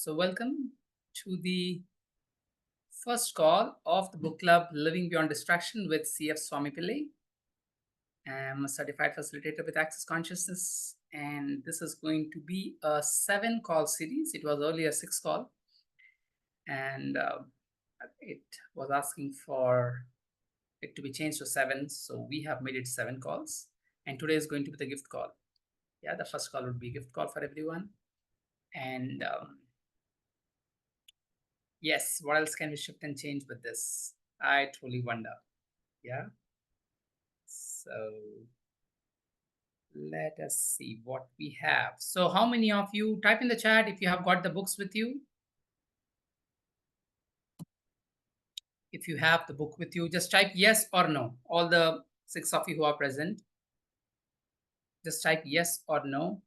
So, welcome to the first call of the book club Living Beyond Distraction with CF Swami Pillai. I'm a certified facilitator with Access Consciousness, and this is going to be a 7 call series. It was earlier 6 call, and it was asking for it to be changed to 7, so we have made it 7 calls. And today is going to be the gift call. Yeah, the first call would be gift call for everyone, and yes, what else can we shift and change with this? I truly wonder. Yeah. So let us see what we have. So how many of you type in the chat if you have got the books with you? If you have the book with you, just type yes or no. All the 6 of you who are present, just type yes or no.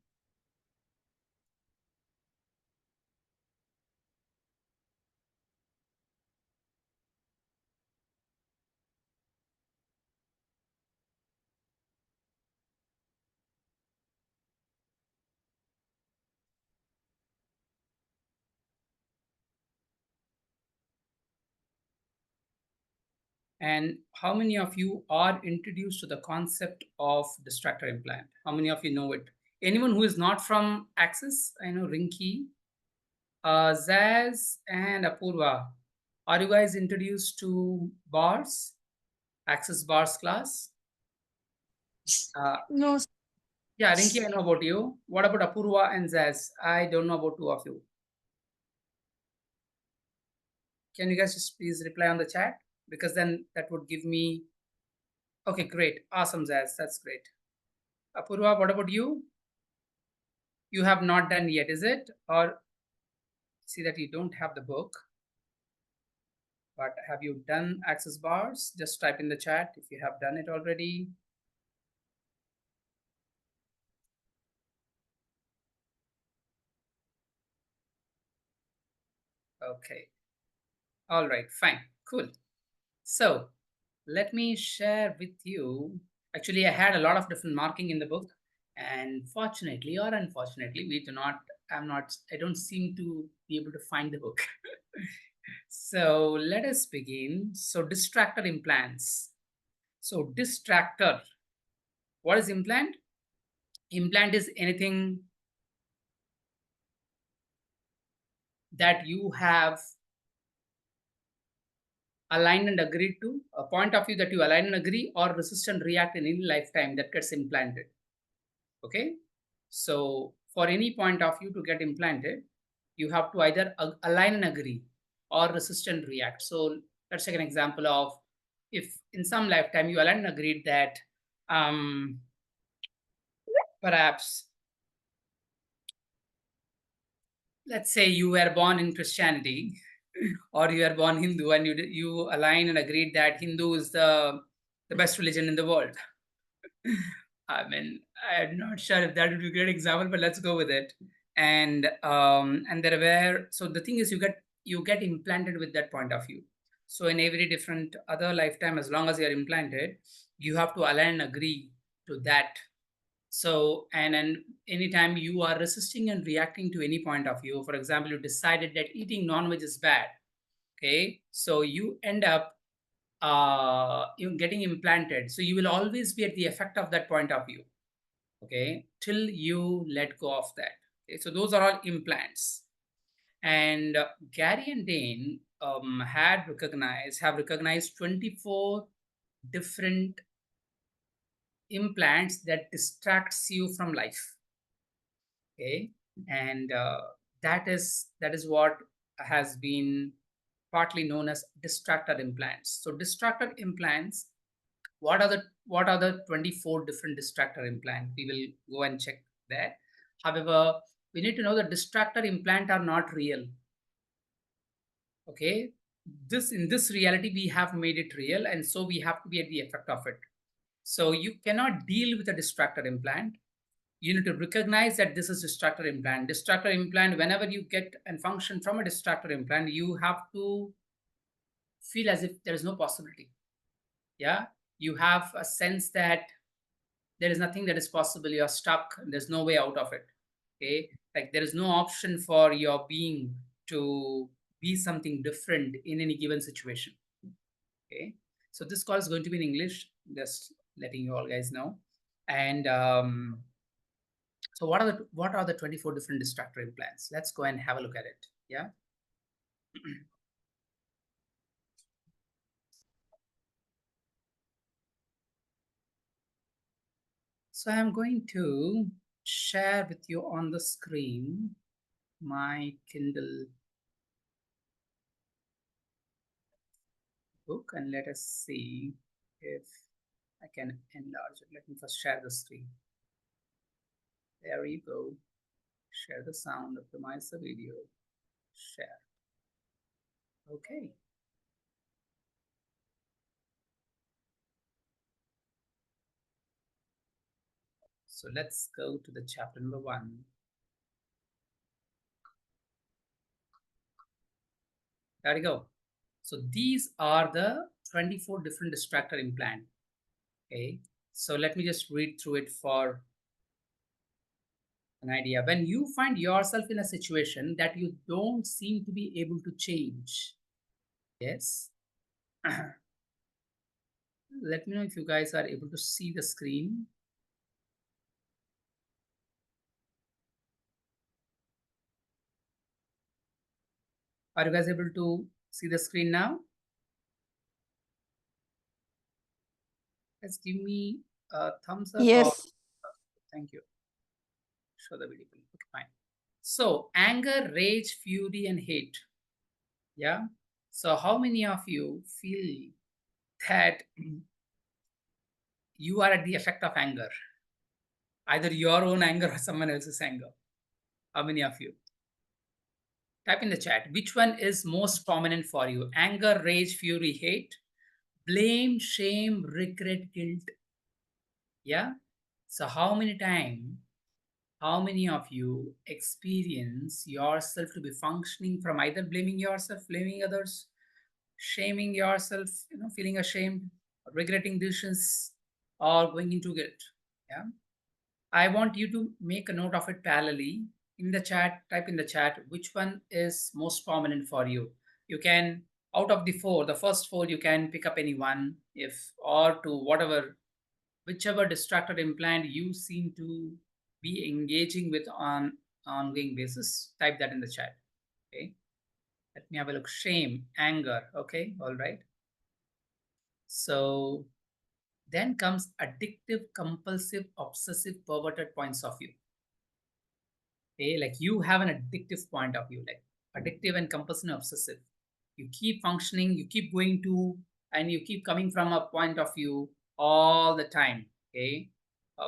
And how many of you are introduced to the concept of distractor implant? How many of you know it? Anyone who is not from Axis? I know Rinky, Zaz, and Apurva. Are you guys introduced to bars, Access bars class? No, Yeah, Rinki, I know about you. What about Apurva and Zaz? I don't know about two of you. Can you guys just please reply on the chat? Because then that would give me... Okay, great. Awesome, Zaz. That's great. Apurva, what about you? You have not done yet, is it? Or see that you don't have the book. But have you done access bars? Just type in the chat if you have done it already. Okay. All right, fine. Cool. So let me share with you. Actually, I had a lot of different marking in the book, and fortunately or unfortunately, I don't seem to be able to find the book. So let us begin. So distractor implants. So distractor, what is implant? Implant is anything that you have aligned and agreed to, a point of view that you align and agree or resist and react in any lifetime that gets implanted. Okay. So for any point of view to get implanted, you have to either align and agree or resist and react. So let's take an example of if in some lifetime you align and agreed that perhaps, let's say you were born in Christianity or you are born Hindu, and you align and agreed that Hindu is the best religion in the world. I mean, I'm not sure if that would be a great example, but let's go with it. And there were, so the thing is, you get implanted with that point of view. So in every different other lifetime, as long as you're implanted, you have to align and agree to that. So and anytime you are resisting and reacting to any point of view, for example, you decided that eating non-veg is bad. Okay, so you end up you getting implanted. So you will always be at the effect of that point of view, okay, till you let go of that. Okay, so those are all implants. And Gary and Dane have recognized 24 different implants that distracts you from life. Okay, and that is what has been partly known as distractor implants. So distractor implants, what are the 24 different distractor implant? We will go and check there. However, we need to know that distractor implant are not real. Okay, in this reality we have made it real, and so we have to be at the effect of it. So you cannot deal with a distractor implant. You need to recognize that this is distractor implant. Distractor implant, whenever you get and function from a distractor implant, you have to feel as if there is no possibility. Yeah, you have a sense that there is nothing that is possible. You're stuck. There's no way out of it. Okay, Like there is no option for your being to be something different in any given situation. Okay. So this call is going to be in English, just letting you all guys know. And so what are the 24 different distractor implants? Let's go and have a look at it. Yeah. So I'm going to share with you on the screen my Kindle book, and let us see if I can enlarge it. Let me first share the screen. There you go. Share the sound, optimize the video, share. Okay. So let's go to the chapter number 1. There you go. So these are the 24 different distractor implant. Okay. So let me just read through it for an idea. When you find yourself in a situation that you don't seem to be able to change, yes. Let me know if you guys are able to see the screen. Are you guys able to see the screen now? Let's give me a thumbs up or Yes. thank you. Show the video. Okay, fine. So anger, rage, fury, and hate. Yeah. So how many of you feel that you are at the effect of anger? Either your own anger or someone else's anger. How many of you? Type in the chat. Which one is most prominent for you? Anger, rage, fury, hate, blame, shame, regret, guilt. Yeah. So how many of you experience yourself to be functioning from either blaming yourself, blaming others, shaming yourself, feeling ashamed, regretting decisions, or going into guilt? Yeah. I want you to make a note of it parallelly in the chat. Type in the chat which one is most prominent for you. You can, out of the four, the first four, you can pick up any one, if or to whatever, whichever distracted implant you seem to be engaging with on ongoing basis. Type that in the chat. Okay. Let me have a look. Shame, anger. Okay. All right. So then comes addictive, compulsive, obsessive, perverted points of view. Okay, like you have an addictive point of view, like addictive and compulsive and obsessive. You keep functioning, you keep going to, and you keep coming from a point of view all the time. Okay,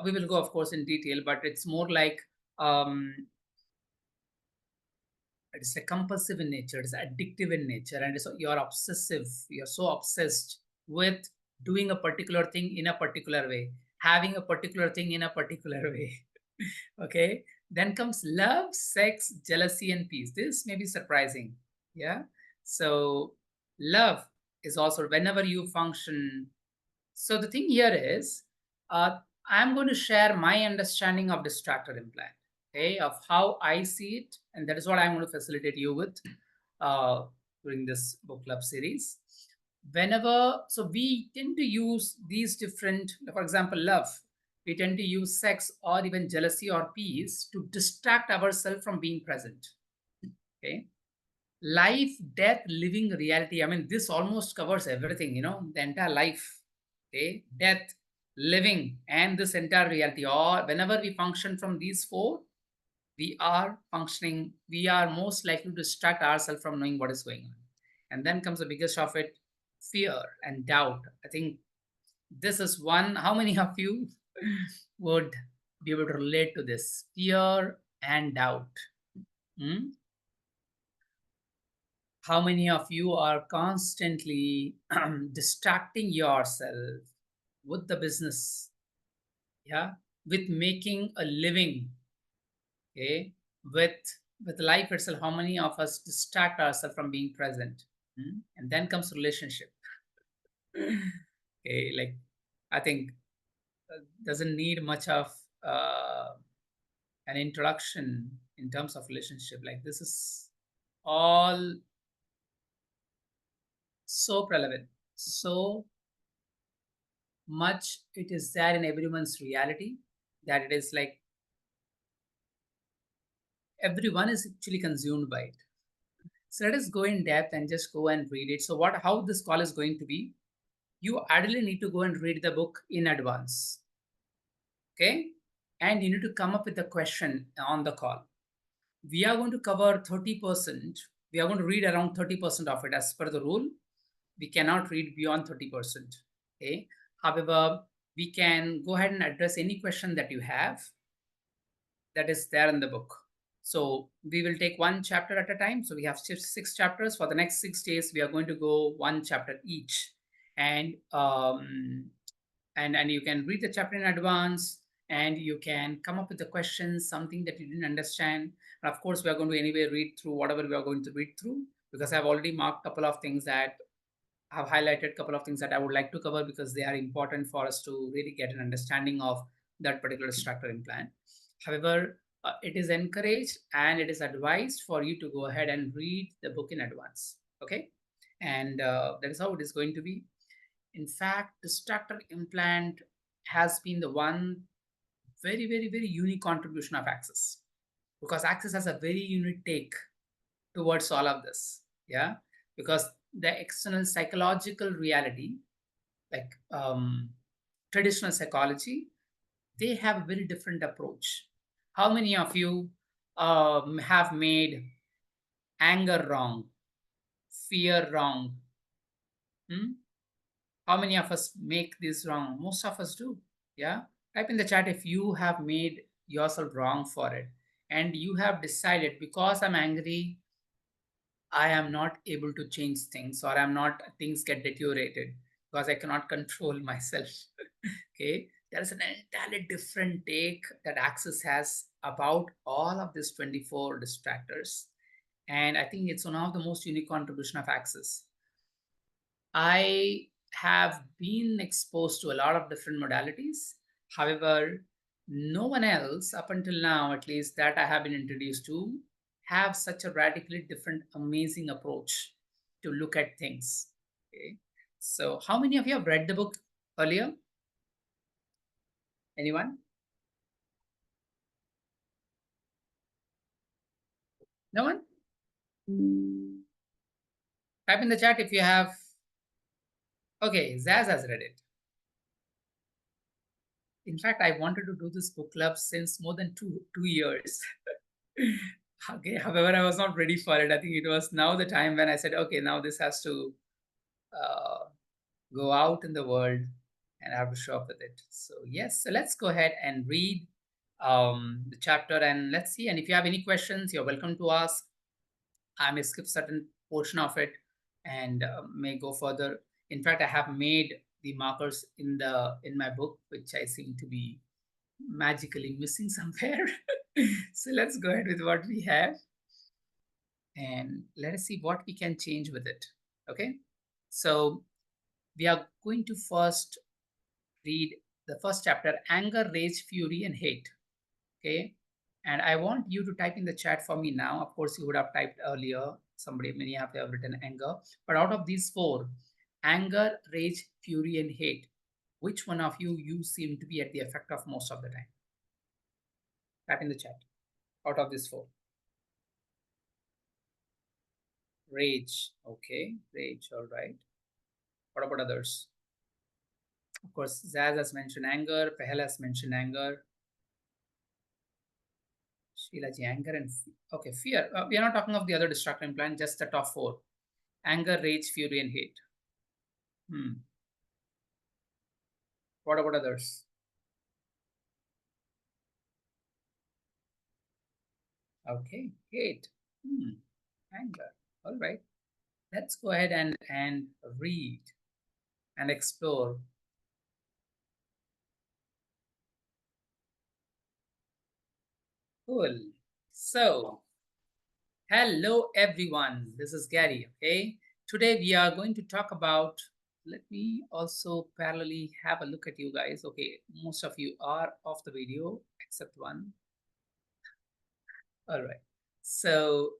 we will go, of course, in detail, but it's more like um, it's a compulsive in nature, it's addictive in nature, and so you're obsessive. You're so obsessed with doing a particular thing in a particular way, having a particular thing in a particular way. Okay. Then comes love, sex, jealousy, and peace. This may be surprising. Yeah. So love is also whenever you function. So the thing here is, I'm going to share my understanding of distractor implant, okay, of how I see it, and that is what I'm going to facilitate you with uh, during this book club series. Whenever, so we tend to use these different, for example, love. We tend to use sex or even jealousy or peace to distract ourselves from being present. Okay, life, death, living, reality. I mean, this almost covers everything, the entire life, okay, death, living, and this entire reality. Or whenever we function from these four, we are functioning, we are most likely to distract ourselves from knowing what is going on. And then comes the biggest of it, fear and doubt. I think this is one. How many of you would be able to relate to this? Fear and doubt. Hmm? How many of you are constantly distracting yourself with the business? Yeah, with making a living. Okay, with life itself. How many of us distract ourselves from being present? Hmm? And then comes relationship. Okay, like I think doesn't need much of uh, an introduction. in terms of relationship. Like this is all so prevalent, so much it is there in everyone's reality that it is like everyone is actually consumed by it. So let us go in depth and just go and read it. So what how this call is going to be, you ideally need to go and read the book in advance. Okay? And you need to come up with a question on the call. We are going to cover 30%. We are going to read around 30% of it as per the rule. We cannot read beyond 30%. Okay? However, we can go ahead and address any question that you have that is there in the book. So we will take one chapter at a time. So we have six chapters. For the next 6 days, we are going to go one chapter each. And and you can read the chapter in advance, and you can come up with the questions, something that you didn't understand. And of course, we are going to anyway read through whatever we are going to read through, because I've already marked a couple of things that I've highlighted, a couple of things that I would like to cover because they are important for us to really get an understanding of that particular distractor implant. However, it is encouraged and it is advised for you to go ahead and read the book in advance. Okay, and that is how it is going to be. In fact, distractor implant has been the one very, very, very unique contribution of Access, because Access has a very unique take towards all of this. Yeah, because the external psychological reality, like traditional psychology, they have a very different approach. How many of you have made anger wrong, fear wrong? Hmm? How many of us make this wrong? Most of us do. Yeah. Type in the chat if you have made yourself wrong for it. And you have decided, because I'm angry, I am not able to change things, or I'm not, things get deteriorated because I cannot control myself. Okay. There is an entirely different take that Access has about all of these 24 distractors. And I think it's one of the most unique contribution of Access. I have been exposed to a lot of different modalities. However, no one else, up until now, at least that I have been introduced to, have such a radically different, amazing approach to look at things. Okay. So, how many of you have read the book earlier? Anyone? No one? Type in the chat if you have. Okay, Zaz has read it. In fact, I wanted to do this book club since more than two years. Okay, however, I was not ready for it. I think it was now the time when I said, okay, now this has to uh, go out in the world and I have to show up with it. So yes, so let's go ahead and read the chapter, and let's see. And if you have any questions, you're welcome to ask. I may skip certain portion of it and may go further. In fact, I have made the markers in my book, which I seem to be magically missing somewhere. So let's go ahead with what we have, and let us see what we can change with it. Okay, so we are going to first read the first chapter, Anger, Rage, Fury, and Hate. Okay, and I want you to type in the chat for me now. Of course, you would have typed earlier. Many have written anger, but out of these four, anger, rage, fury, and hate, which one of you seem to be at the effect of most of the time? Type in the chat. Out of these four. Rage. Okay, rage. All right. What about others? Of course, Zaz has mentioned anger. Pehel has mentioned anger. Sheilaji, anger and okay, fear. We are not talking of the other distractor implant, just the top four: anger, rage, fury, and hate. What about others? Okay, hate. Anger. All right. Let's go ahead and read and explore. Cool. So, hello everyone. This is Gary. Okay. Today we are going to talk about. Let me also parallelly have a look at you guys. Okay, most of you are off the video except one. All right. So,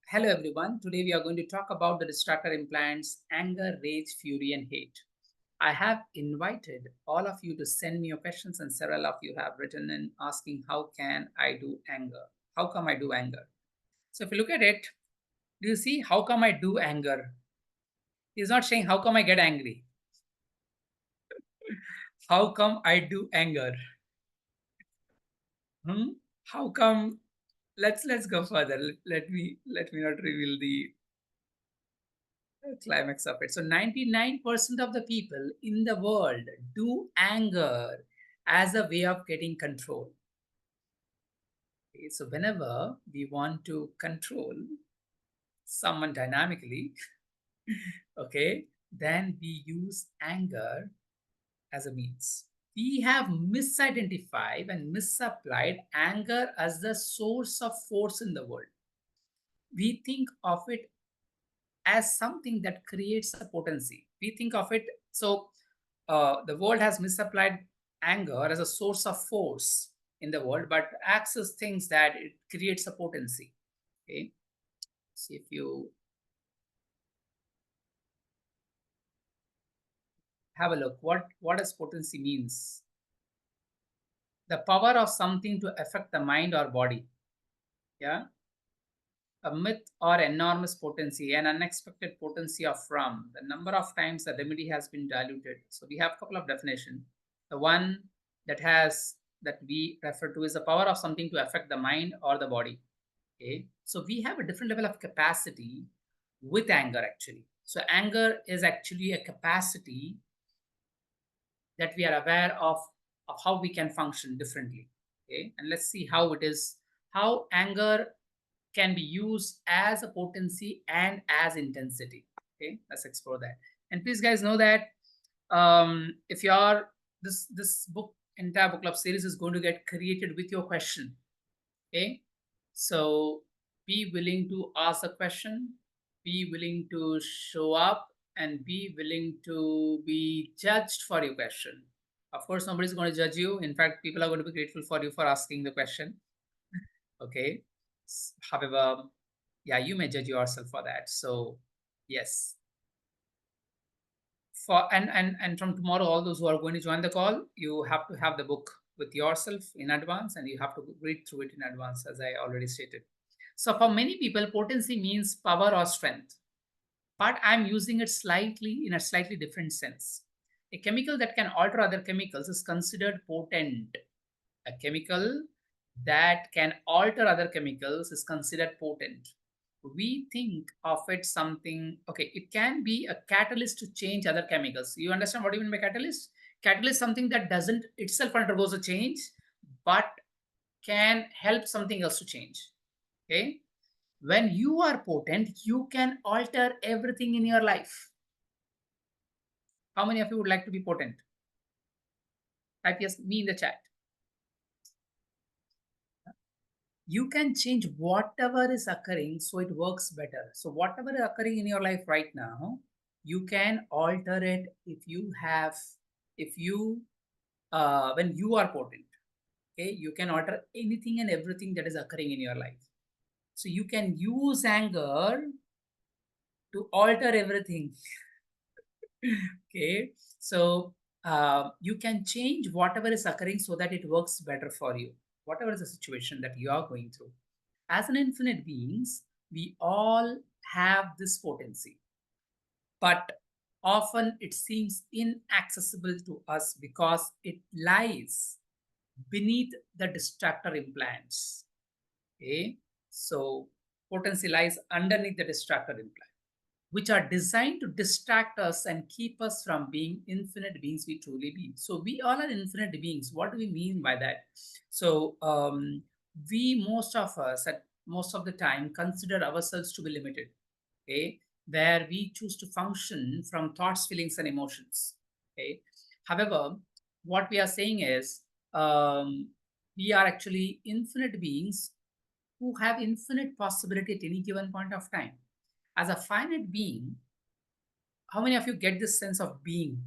hello everyone. Today we are going to talk about the distractor implants anger, rage, fury, and hate. I have invited all of you to send me your questions, and several of you have written in asking, how can I do anger? How come I do anger? So, if you look at it, do you see how come I do anger? He's not saying how come I get angry. How come I do anger? Hmm? How come? Let's go further. Let me not reveal the climax of it. So 99% of the people in the world do anger as a way of getting control. Okay, so whenever we want to control someone dynamically, okay, then we use anger as a means. We have misidentified and misapplied anger as the source of force in the world. We think of it as something that creates a potency. We think of it, so the world has misapplied anger as a source of force in the world, but Axis thinks that it creates a potency. Okay, see if you have a look, what does potency means? The power of something to affect the mind or body. Yeah, a myth or enormous potency, an unexpected potency of rum, the number of times the remedy has been diluted. So we have a couple of definitions. The one that we refer to is the power of something to affect the mind or the body. Okay, so we have a different level of capacity with anger actually. So anger is actually a capacity that we are aware of how we can function differently. Okay, and let's see how it is, how anger can be used as a potency and as intensity. Okay, let's explore that. And please guys know that if you are, this book, entire book club series is going to get created with your question. Okay, so be willing to ask a question, be willing to show up, and be willing to be judged for your question. Of course, nobody's going to judge you. In fact, people are going to be grateful for you for asking the question. Okay. However, yeah, you may judge yourself for that. So, yes. For and from tomorrow, all those who are going to join the call, you have to have the book with yourself in advance, and you have to read through it in advance, as I already stated. So, for many people, potency means power or strength, but I'm using it slightly in a slightly different sense. A chemical that can alter other chemicals is considered potent. A chemical that can alter other chemicals is considered potent. We think of it something, okay, it can be a catalyst to change other chemicals. You understand what you mean by catalyst? Catalyst, something that doesn't itself undergoes a change, but can help something else to change. Okay. When you are potent, you can alter everything in your life. How many of you would like to be potent? Type yes, me in the chat. You can change whatever is occurring so it works better. So whatever is occurring in your life right now, you can alter it if you have, if you, when you are potent. Okay, you can alter anything and everything that is occurring in your life. So you can use anger to alter everything. Okay, so you can change whatever is occurring so that it works better for you, whatever is the situation that you are going through. As an infinite beings, we all have this potency, but often it seems inaccessible to us because it lies beneath the distractor implants. Okay, so potency lies underneath the distractor implant, which are designed to distract us and keep us from being infinite beings we truly be. So we all are infinite beings. What do we mean by that? So we, most of us at most of the time, consider ourselves to be limited. Okay, where we choose to function from thoughts, feelings, and emotions. Okay, however, what we are saying is we are actually infinite beings who have infinite possibility at any given point of time. As a finite being, how many of you get this sense of being?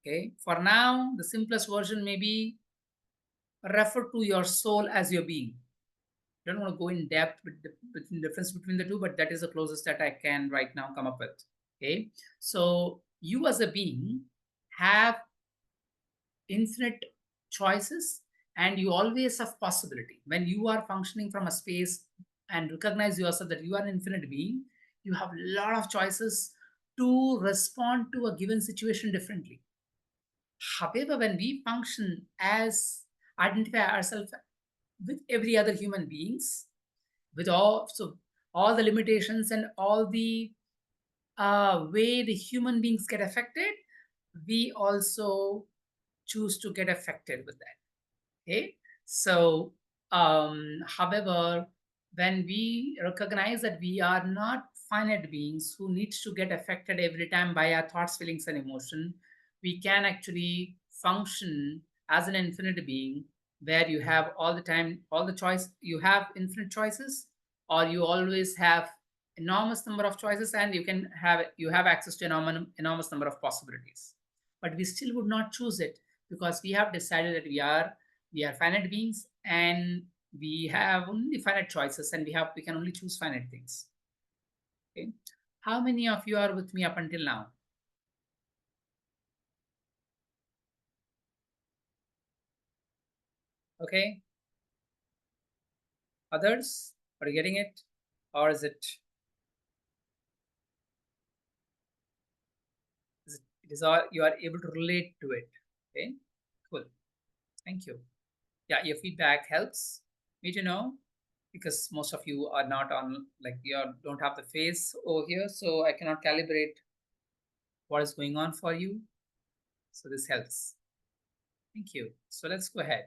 Okay, for now, the simplest version may be refer to your soul as your being. I don't want to go in depth with the difference between the two, but that is the closest that I can right now come up with. Okay. So you as a being have infinite choices, and you always have possibility. When you are functioning from a space and recognize yourself that you are an infinite being, you have a lot of choices to respond to a given situation differently. However, when we function as identify ourselves with every other human beings, with all the limitations and all the way the human beings get affected, we also choose to get affected with that. Okay. So, however, when we recognize that we are not finite beings who needs to get affected every time by our thoughts, feelings, and emotion, we can actually function as an infinite being where you have all the time, all the choice, you have infinite choices, or you always have enormous number of choices, and you have access to enormous number of possibilities. But we still would not choose it because we have decided that we are finite beings, and we have only finite choices, and we can only choose finite things. Okay. How many of you are with me up until now? Okay. Others, are you getting it? Or it is all you are able to relate to it? Okay. Cool. Thank you. Yeah, your feedback helps me to know, because most of you are not on, like, don't have the face over here, so I cannot calibrate what is going on for you. So this helps. Thank you. So let's go ahead.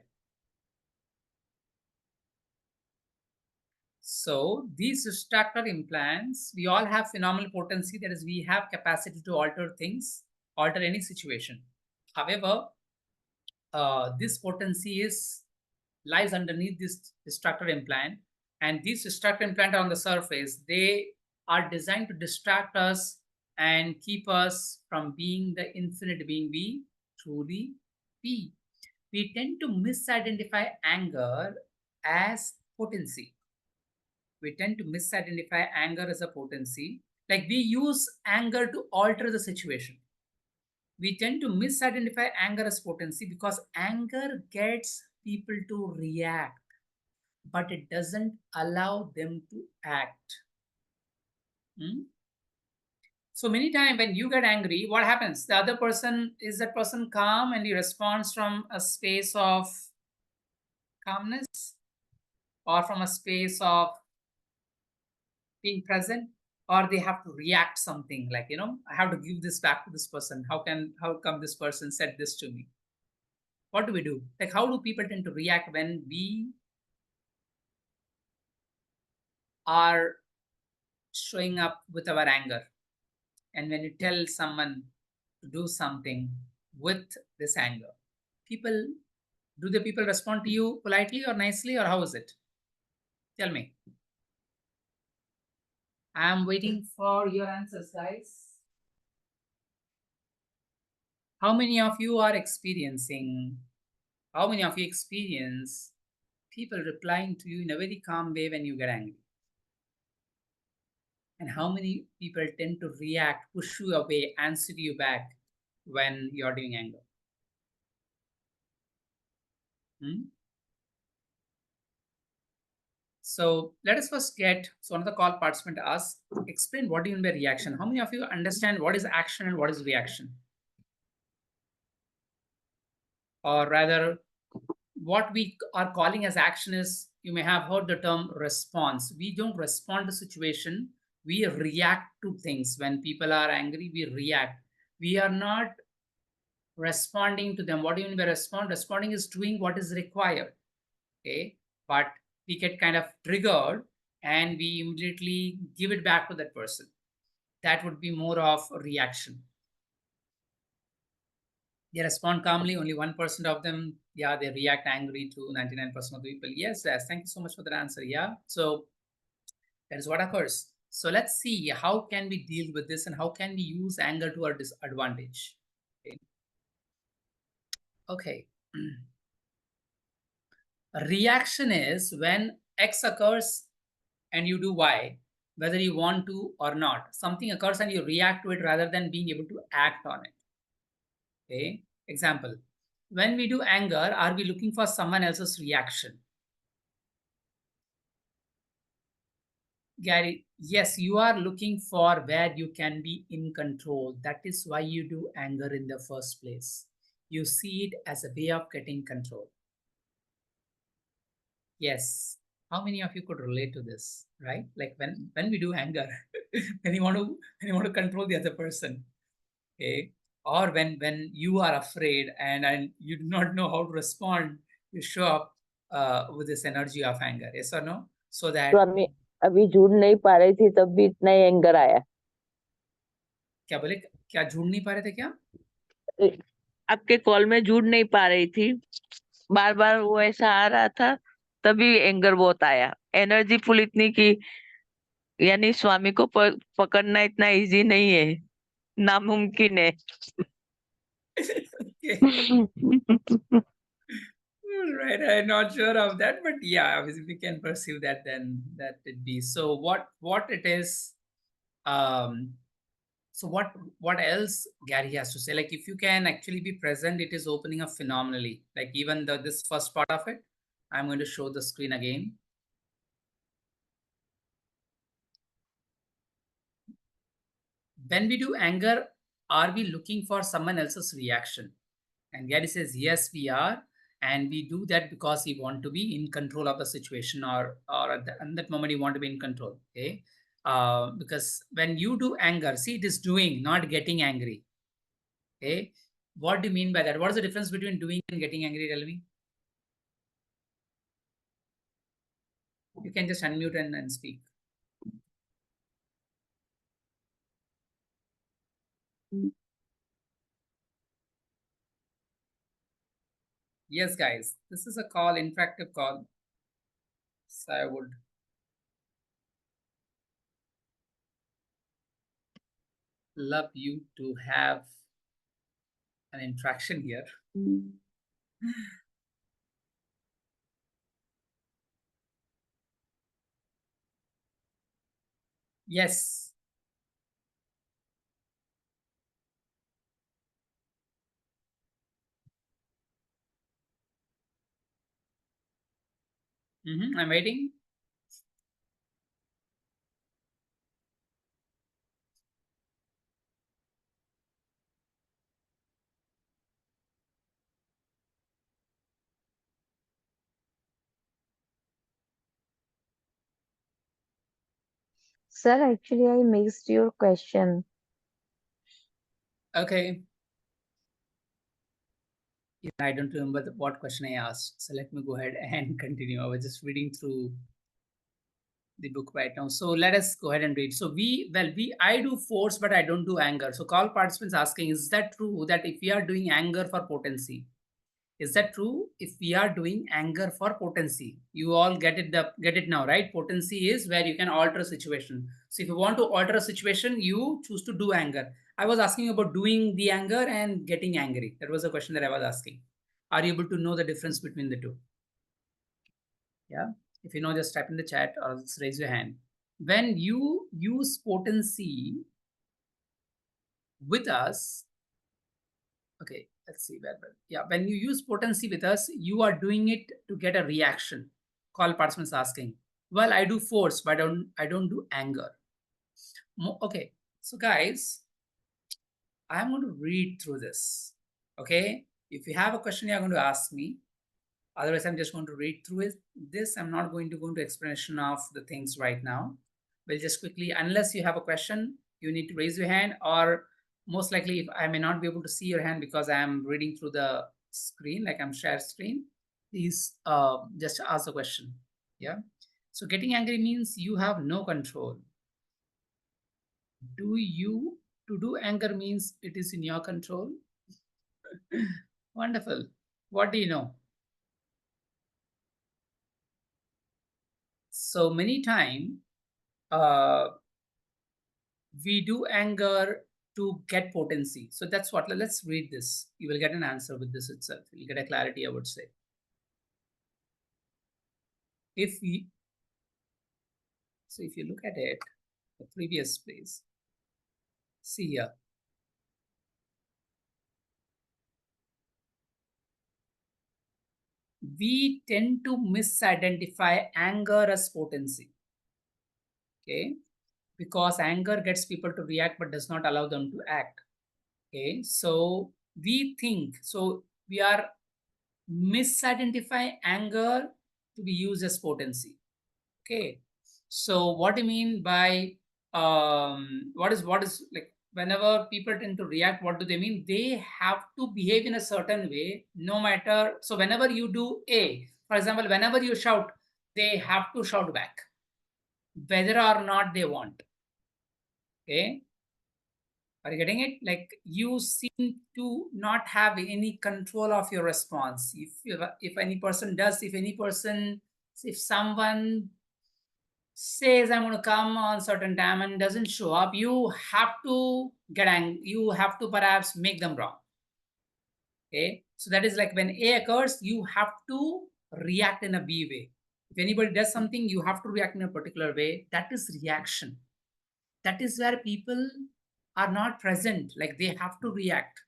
So these distractor implants, we all have phenomenal potency. That is, we have capacity to alter things, alter any situation. However, this potency is lies underneath this distractor implant, and these distractor implant on the surface, they are designed to distract us and keep us from being the infinite being we truly be. We tend to misidentify anger as potency. We tend to misidentify anger as a potency. Like, we use anger to alter the situation. We tend to misidentify anger as potency because anger gets people to react, but it doesn't allow them to act. Hmm? So many times when you get angry, what happens? The other person, is that person calm and he responds from a space of calmness, or from a space of being present, or they have to react something like, I have to give this back to this person. How come this person said this to me? What do we do? Like, how do people tend to react when we are showing up with our anger, and when you tell someone to do something with this anger? People, do the people respond to you politely or nicely, or how is it? Tell me. I'm waiting for your answers, guys. How many of you are experiencing, how many of you experience people replying to you in a very calm way when you get angry? And how many people tend to react, push you away, answer you back when you're doing anger? Hmm? So let us first get, so one of the call participant asked, explain what do you mean by reaction. How many of you understand what is action and what is reaction? Or rather, what we are calling as action is, you may have heard the term response. We don't respond to situation, we react to things. When people are angry, we react. We are not responding to them. What do you mean by respond? Responding is doing what is required. Okay. But we get kind of triggered and we immediately give it back to that person. That would be more of a reaction. They respond calmly, only 1% of them, yeah, they react angry to 99% of the people. Yes, thank you so much for that answer. Yeah. So that is what occurs. So let's see, how can we deal with this and how can we use anger to our disadvantage? Okay. Okay. A reaction is when X occurs and you do Y, whether you want to or not. Something occurs and you react to it rather than being able to act on it. Okay. Example. When we do anger, are we looking for someone else's reaction? Gary, yes, you are looking for where you can be in control. That is why you do anger in the first place. You see it as a way of getting control. Yes. How many of you could relate to this, right? Like when we do anger, when you want to control the other person, okay? Or when you are afraid and you do not know how to respond, you show up with this energy of anger. Yes or no? So that स्वामी अभी झूठ नहीं पा रही थी तब भी इतना ही anger आया क्या बोले क्या झूठ नहीं पा रहे थे क्या आपके कॉल में झूठ नहीं पा रही थी बार बार वो ऐसा आ रहा था तभी एंगर बहुत आया एनर्जी फुल इतनी की यानी स्वामी को पकड़ना इतना इजी नहीं है नामुमकिन है Okay. Right, I'm not sure of that, but yeah, obviously, if we can perceive that, then that would be so. What it is? Um, so what else Gary has to say? Like, if you can actually be present, it is opening up phenomenally. Like even this first part of it, I'm going to show the screen again. When we do anger, are we looking for someone else's reaction? And Gary says, yes, we are. And we do that because we want to be in control of the situation, or at that moment, you want to be in control. Okay. Because when you do anger, see, it is doing, not getting angry. Okay. What do you mean by that? What is the difference between doing and getting angry? Tell me. You can just unmute and speak. Yes, guys, this is a call, interactive call. So I would love you to have an interaction here. Yes. I'm waiting. Sir, actually, I missed your question. Okay. I don't remember what question I asked. So let me go ahead and continue. I was just reading through the book right now. So let us go ahead and read. So I do force, but I don't do anger. So call participants asking, is that true that if we are doing anger for potency, is that true? If we are doing anger for potency, you all get it now, right? Potency is where you can alter a situation. So if you want to alter a situation, you choose to do anger. I was asking about doing the anger and getting angry. That was the question that I was asking. Are you able to know the difference between the two? Yeah. If you know, just type in the chat or just raise your hand. When you use potency with us, okay, let's see where. Yeah, when you use potency with us, you are doing it to get a reaction. Call participants asking, well, I do force, but I don't do anger. Okay, so guys, I'm going to read through this. Okay, if you have a question, you're going to ask me. Otherwise, I'm just going to read through this. I'm not going to go into explanation of the things right now. We'll just quickly, unless you have a question, you need to raise your hand, or most likely, if I may not be able to see your hand because I am reading through the screen, like I'm share screen, please just ask the question. Yeah. So getting angry means you have no control. To do anger means it is in your control. Wonderful. What do you know? So many time, uh, we do anger to get potency. So that's what, let's read this. You will get an answer with this itself. You'll get a clarity, I would say. if you, so if you look at it, the previous place, see here, we tend to misidentify anger as potency. Okay, because anger gets people to react but does not allow them to act. Okay, so we think, so we are misidentify anger to be used as potency. Okay, so what do you mean by what is like whenever people tend to react, what do they mean? They have to behave in a certain way, no matter. So whenever you do A, for example, whenever you shout, they have to shout back, whether or not they want. Okay, are you getting it? Like you seem to not have any control of your response. If any person does, if someone says I'm going to come on certain time and doesn't show up, you have to get angry. You have to perhaps make them wrong. Okay, so that is like when A occurs, you have to react in a B way. If anybody does something, you have to react in a particular way. That is reaction. That is where people are not present, like they have to react.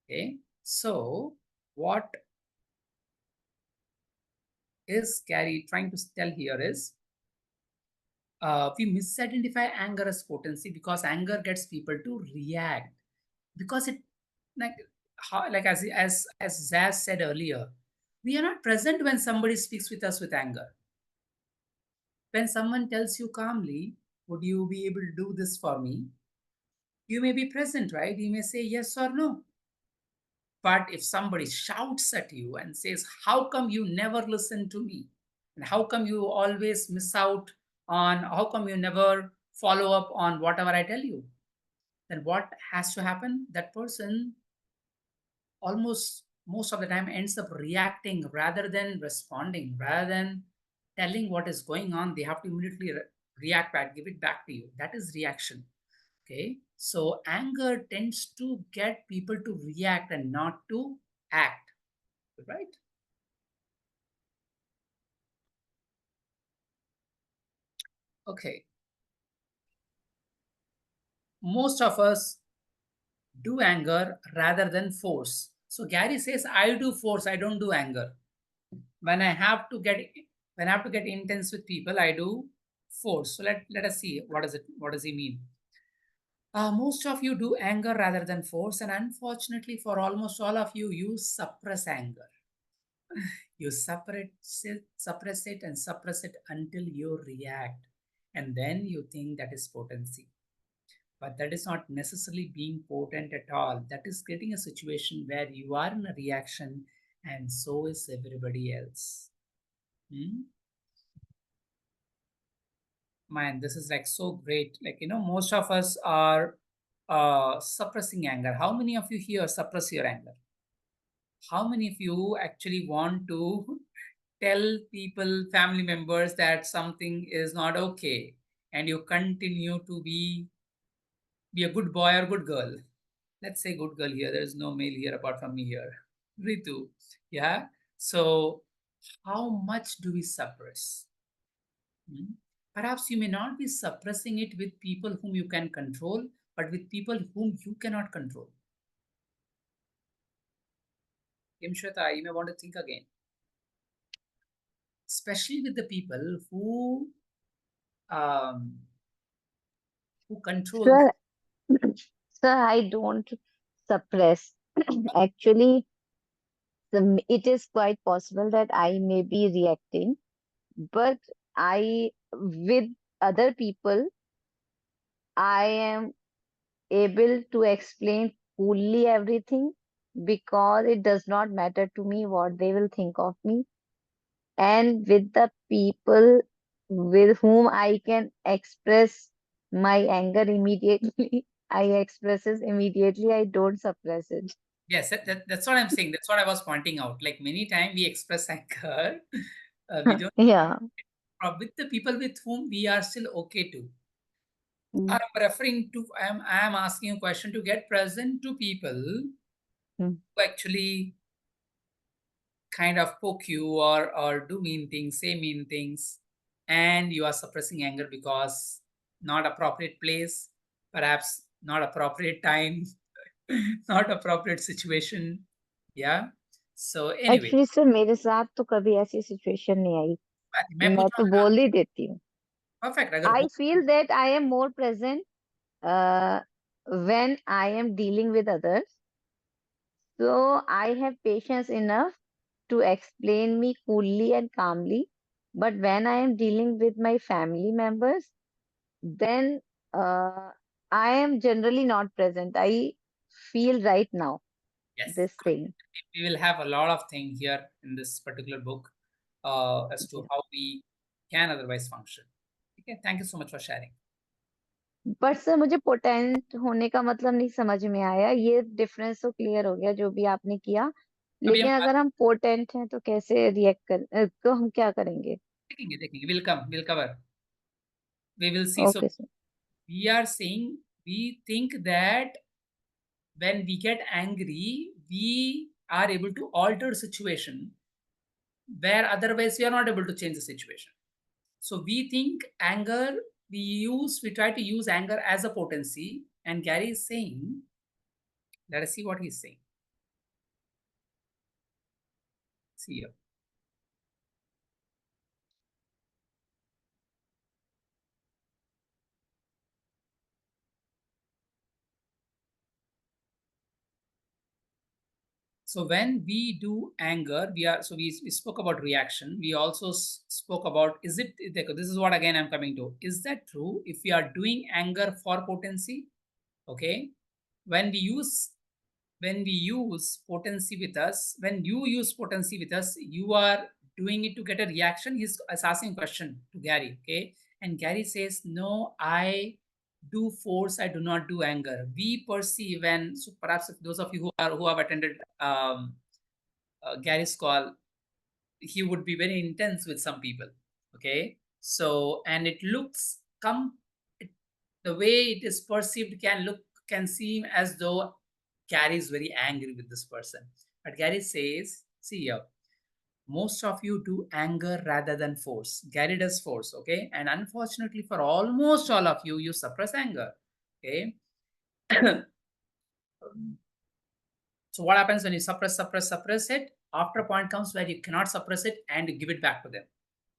Okay, so what is Gary trying to tell here is we misidentify anger as potency because anger gets people to react, because it, like how, like as Zaz said earlier, we are not present when somebody speaks with us with anger. When someone tells you calmly, would you be able to do this for me, you may be present, right? You may say yes or no. But if somebody shouts at you and says, how come you never listen to me? And how come you always miss out on, how come you never follow up on whatever I tell you? Then what has to happen? That person almost most of the time ends up reacting rather than responding, rather than telling what is going on. They have to immediately react back, give it back to you. That is reaction. Okay, so anger tends to get people to react and not to act, right? Okay, most of us do anger rather than force. So Gary says, I do force, I don't do anger. When I have to get intense with people, I do force. So let us see what does he mean. Most of you do anger rather than force, and unfortunately for almost all of you, you suppress anger. You suppress it and suppress it until you react, and then you think that is potency. But that is not necessarily being potent at all. That is creating a situation where you are in a reaction, and so is everybody else. Hmm? Man, this is like so great. Like, most of us are suppressing anger. How many of you here suppress your anger? How many of you actually want to tell people, family members, that something is not okay, and you continue to be a good boy or good girl? Let's say good girl here. There's no male here apart from me here. Ritu. Yeah. So how much do we suppress? Hmm? Perhaps you may not be suppressing it with people whom you can control, but with people whom you cannot control. Kim Shweta, you may want to think again. Especially with the people um, who control. Sir, sir, I don't suppress. Actually, it is quite possible that I may be reacting, but with other people, I am able to explain fully everything because it does not matter to me what they will think of me. And with the people with whom I can express my anger immediately, I express it immediately. I don't suppress it. Yes, that's what I'm saying. That's what I was pointing out. Like many times we express anger, we don't, Yeah. with the people with whom we are still okay to. Mm, I'm referring to, I'm asking a question to get present to people mm, who actually kind of poke you or do mean things, say mean things, and you are suppressing anger because not appropriate place, perhaps not appropriate time, not appropriate situation. Yeah. So anyway, actually sir मेरे साथ तो कभी ऐसी situation नहीं आई. मैं मैं पूछ तो रहा हूँ बोल ही देती हूँ. परफेक्ट अगर I हो feel that I am more present when I am dealing with others. So I have patience enough to explain me coolly and calmly. But when I am dealing with my family members, then I am generally not present. I feel right now yes, this thing. we will have a lot of things here in this particular book as to Yeah. how we can otherwise function. Okay, thank you so much for sharing. But sir मुझे potent होने का मतलब नहीं समझ में आया. ये difference तो क्लियर हो गया जो भी आपने किया. अभी हम लेकिन बात अगर हम पोटेंट हैं तो कैसे रिएक्ट तो हम क्या करेंगे? देखेंगे will come will cover we will see. So okay sir. we are saying we think that when we get angry, we are able to alter situation where otherwise we are not able to change the situation. So we think anger, we try to use anger as a potency. And Gary is saying, let us see what he's saying. See here. So when we do anger, we spoke about reaction. We also spoke about this is what again I'm coming to. Is that true? If we are doing anger for potency, okay, when we use potency with us, when you use potency with us, you are doing it to get a reaction. He's asking a question to Gary, okay, and Gary says, no, I do force, I do not do anger. We perceive, and so perhaps if those of you who have attended Gary's call, he would be very intense with some people, okay. So and it looks the way it is perceived can seem as though Gary is very angry with this person. But Gary says, see here, most of you do anger rather than force. Gary does force, okay? And unfortunately for almost all of you, you suppress anger, okay? So what happens when you suppress it? After a point comes where you cannot suppress it and you give it back to them,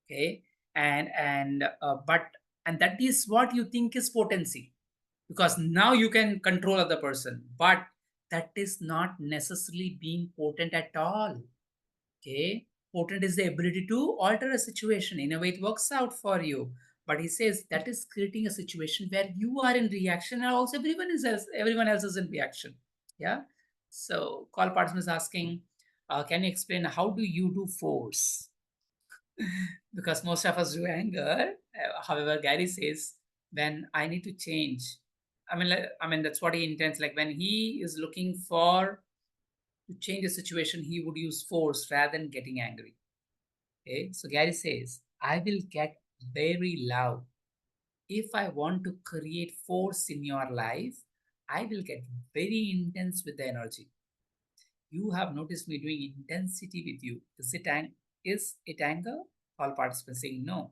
okay? And that is what you think is potency, because now you can control other person, but that is not necessarily being potent at all, okay. Potent is the ability to alter a situation in a way it works out for you, but he says that is creating a situation where you are in reaction and also everyone else is in reaction. Yeah. So call participant is asking, can you explain how do you do force? Because most of us do anger. However, Gary says when I need to change, I mean that's what he intends. Like when he is looking for to change a situation, he would use force rather than getting angry. Okay, so Gary says, I will get very loud. If I want to create force in your life, I will get very intense with the energy. You have noticed me doing intensity with you. Is it anger? All participants saying no.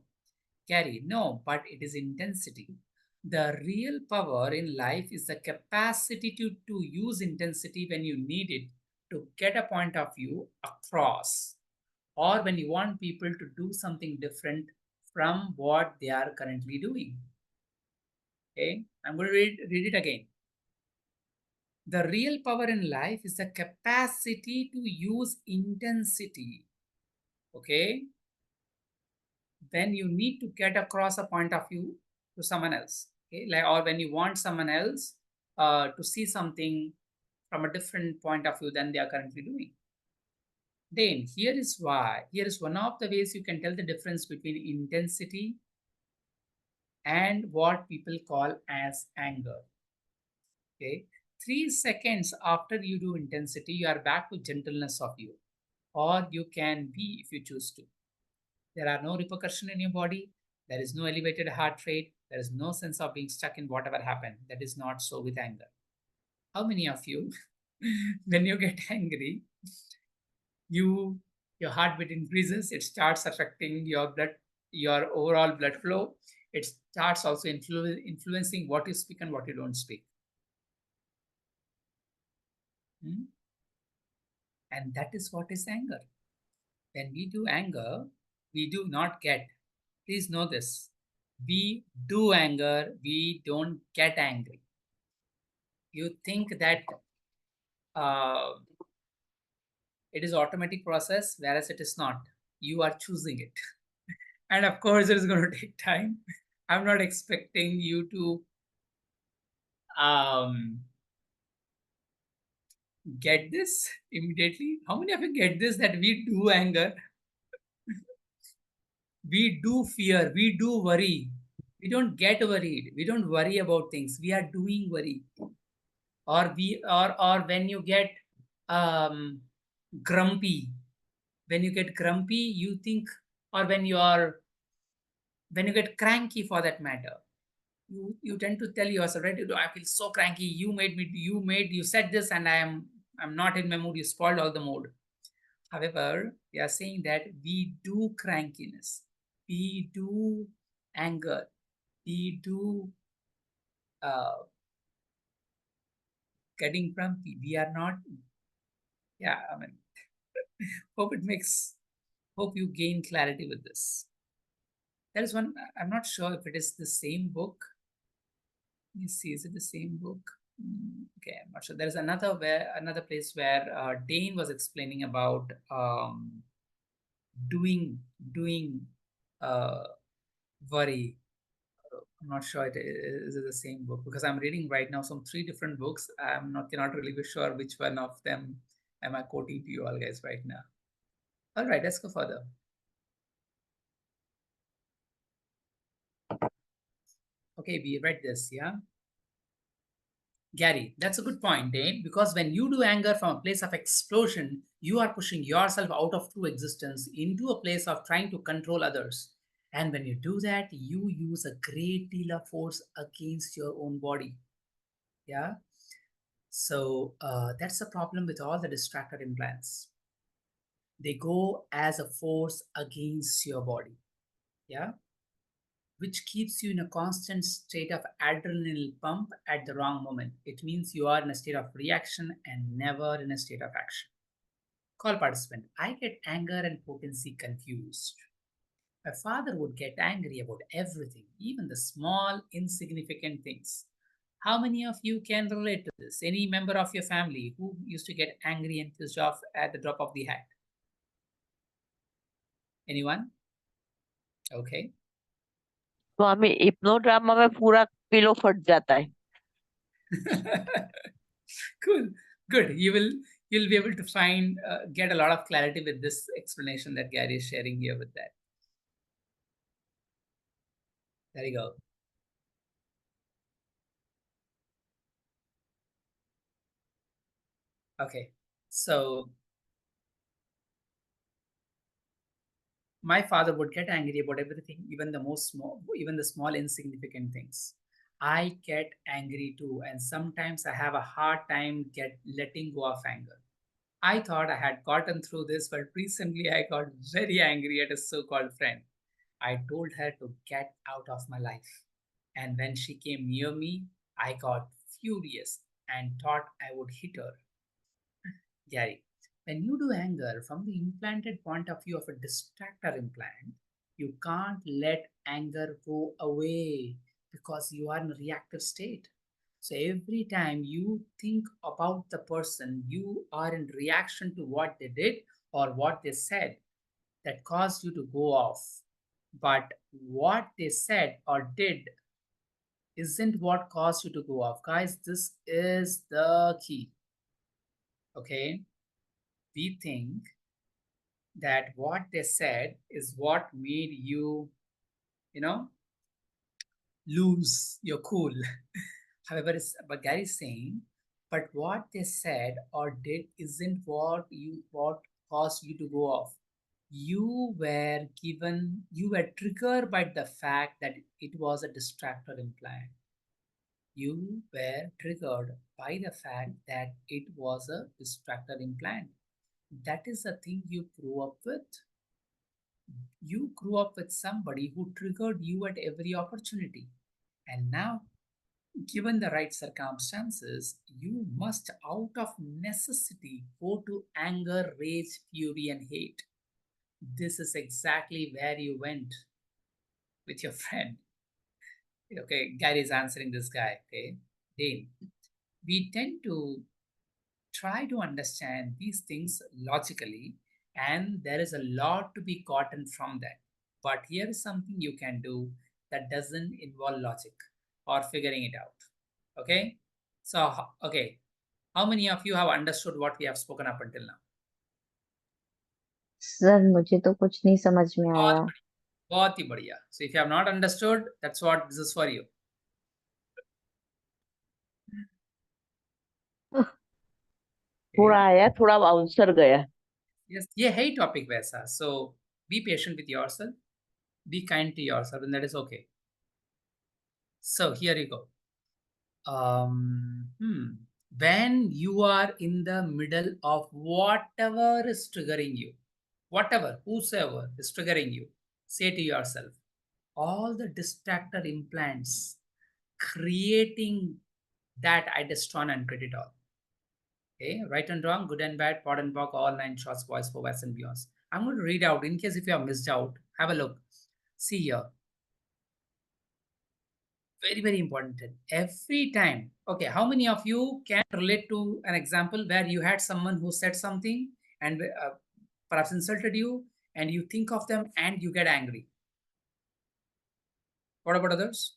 Gary, no, but it is intensity. The real power in life is the capacity to use intensity when you need it to get a point of view across, or when you want people to do something different from what they are currently doing. Okay, I'm going to read it again. The real power in life is the capacity to use intensity. Okay, when you need to get across a point of view to someone else, okay, like or when you want someone else to see something from a different point of view than they are currently doing. Then here is one of the ways you can tell the difference between intensity and what people call as anger. Okay, 3 seconds after you do intensity, you are back to gentleness of you, or you can be if you choose to. There are no repercussion in your body. There is no elevated heart rate. There is no sense of being stuck in whatever happened. That is not so with anger. How many of you, when you get angry, you your heartbeat increases, it starts affecting your blood, your overall blood flow. It starts also influencing what you speak and what you don't speak. Hmm? And that is what is anger. When we do anger, we do not get. Please know this. We do anger, we don't get angry. You think that uh, it is automatic process, whereas it is not. You are choosing it. And of course, it is going to take time. I'm not expecting you to um, get this immediately. How many of you get this that we do anger, we do fear, we do worry. We don't get worried. We don't worry about things. We are doing worry. Or when you get um, grumpy, when you get grumpy, you think, or when you get cranky for that matter, you tend to tell yourself, right? I feel so cranky. You said this, and I'm not in my mood. You spoiled all the mood. However, we are saying that we do crankiness, we do anger, we do uh, getting grumpy. We are not. Yeah, I mean, hope it makes. Hope you gain clarity with this. There is one. I'm not sure if it is the same book. Let me see. Is it the same book? Okay, I'm not sure. There is another place where Dane was explaining about doing doing uh, worry. I'm not sure is it the same book because I'm reading right now some three different books. I'm not cannot really be sure which one of them am I quoting to you all guys right now. All right, let's go further. Okay, we read this, yeah. Gary, that's a good point, Dane, because when you do anger from a place of explosion, you are pushing yourself out of true existence into a place of trying to control others. And when you do that, you use a great deal of force against your own body. Yeah. So that's the problem with all the distractor implants. They go as a force against your body. Yeah. Which keeps you in a constant state of adrenaline pump at the wrong moment. It means you are in a state of reaction and never in a state of action. Call participant. I get anger and potency confused. My father would get angry about everything, even the small, insignificant things. How many of you can relate to this? Any member of your family who used to get angry and pissed off at the drop of the hat? Anyone? Okay. Swami hypno drama में पूरा pillow फट जाता है. Cool. Good. You'll be able to find get a lot of clarity with this explanation that Gary is sharing here with that. There you go. Okay. So my father would get angry about everything, even the small insignificant things. I get angry too, and sometimes I have a hard time get letting go of anger. I thought I had gotten through this, but recently I got very angry at a so-called friend. I told her to get out of my life. And when she came near me, I got furious and thought I would hit her. Gary, when you do anger from the implanted point of view of a distractor implant, you can't let anger go away because you are in a reactive state. So every time you think about the person, you are in reaction to what they did or what they said that caused you to go off. But what they said or did isn't what caused you to go off. Guys, this is the key. Okay? We think that what they said is what made you, you know, lose your cool. However, but Gary's saying, but what they said or did isn't what caused you to go off. You were triggered by the fact that it was a distractor implant. You were triggered by the fact that it was a distractor implant. That is the thing you grew up with. You grew up with somebody who triggered you at every opportunity. And now, given the right circumstances, you must, out of necessity, go to anger, rage, fury, and hate. This is exactly where you went with your friend. Okay, Gary is answering this guy. Okay, Dane. We tend to try to understand these things logically, and there is a lot to be gotten from that. But here is something you can do that doesn't involve logic or figuring it out. Okay, so okay, how many of you have understood what we have spoken up until now? Sir मुझे तो कुछ नहीं समझ में बहुत आया. बहुत ही बढ़िया. So if you have not understood, that's what this is for you. थोड़ा Okay. आया, थोड़ा आंसर गया. Yes, ये है ही topic वैसा. So be patient with yourself, be kind to yourself, and that is okay. So here you go. Um, hmm. When you are in the middle of whatever is triggering you, whatever, whosoever is triggering you, say to yourself, all the distractor implants creating that I destroy and credit all. Okay, right and wrong, good and bad, pot and pock, all nine shots, boys, for West and beyonds. I'm going to read out in case if you have missed out. Have a look. See here. Very, very important. Every time. Okay, how many of you can relate to an example where you had someone who said something and perhaps insulted you, and you think of them and you get angry? What about others?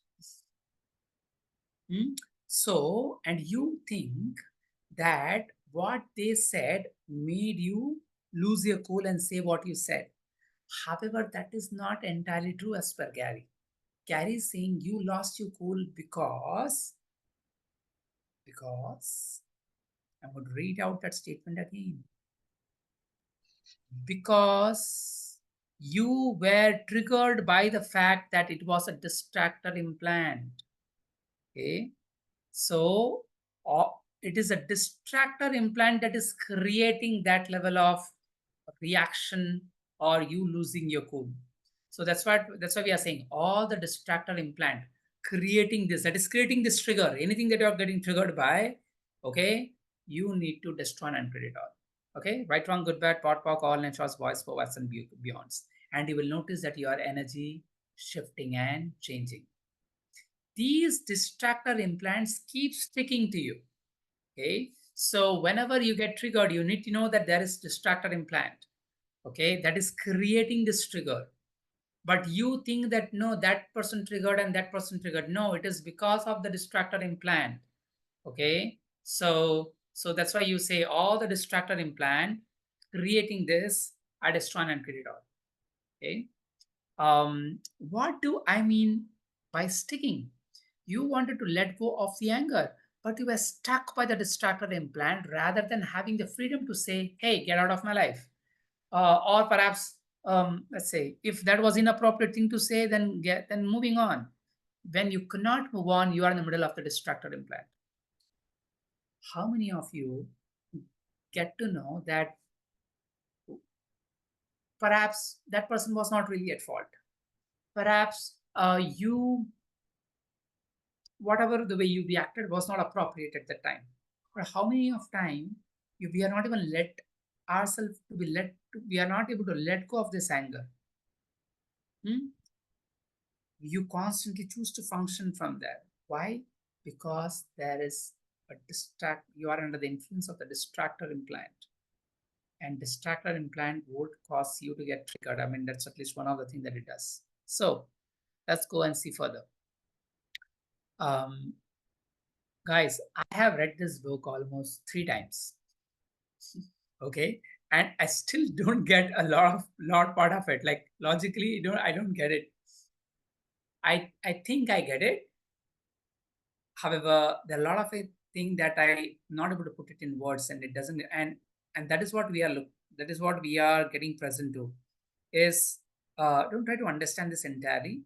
Hmm? So, and you think that what they said made you lose your cool and say what you said. However, that is not entirely true as per Gary. Gary is saying you lost your cool because I'm going to read out that statement again. Because you were triggered by the fact that it was a distractor implant. Okay. So it is a distractor implant that is creating that level of reaction or you losing your cool. So that's why we are saying all the distractor implant creating this, that is creating this trigger. Anything that you are getting triggered by, okay, you need to destroy and uncreate it all. Okay, right, wrong, good, bad, pot, pock, all natures, voice, for West and beyonds. And you will notice that your energy shifting and changing. These distractor implants keep sticking to you. Okay, so whenever you get triggered, you need to know that there is distractor implant, okay, that is creating this trigger. But you think that no, that person triggered and that person triggered. No, it is because of the distractor implant. Okay, so that's why you say all the distractor implant creating this are destroyed and created all. Okay, what do I mean by sticking? You wanted to let go of the anger, but you were stuck by the distractor implant rather than having the freedom to say, hey, get out of my life. Or perhaps, let's say, if that was inappropriate thing to say, then moving on. When you cannot move on, you are in the middle of the distractor implant. How many of you get to know that perhaps that person was not really at fault? Perhaps whatever the way you reacted was not appropriate at that time. But how many of time we are not even let ourselves to be we are not able to let go of this anger. Hmm? You constantly choose to function from there. Why? Because there is you are under the influence of the distractor implant. And distractor implant would cause you to get triggered. I mean, that's at least one of the things that it does. So let's go and see further. Um, Guys, I have read this book almost 3 times. Okay. And I still don't get a lot part of it. Like logically, I don't get it. I think I get it. However, there are a lot of things that I not able to put it in words, and it doesn't. And that is what that is what we are getting present to. Is don't try to understand this entirely.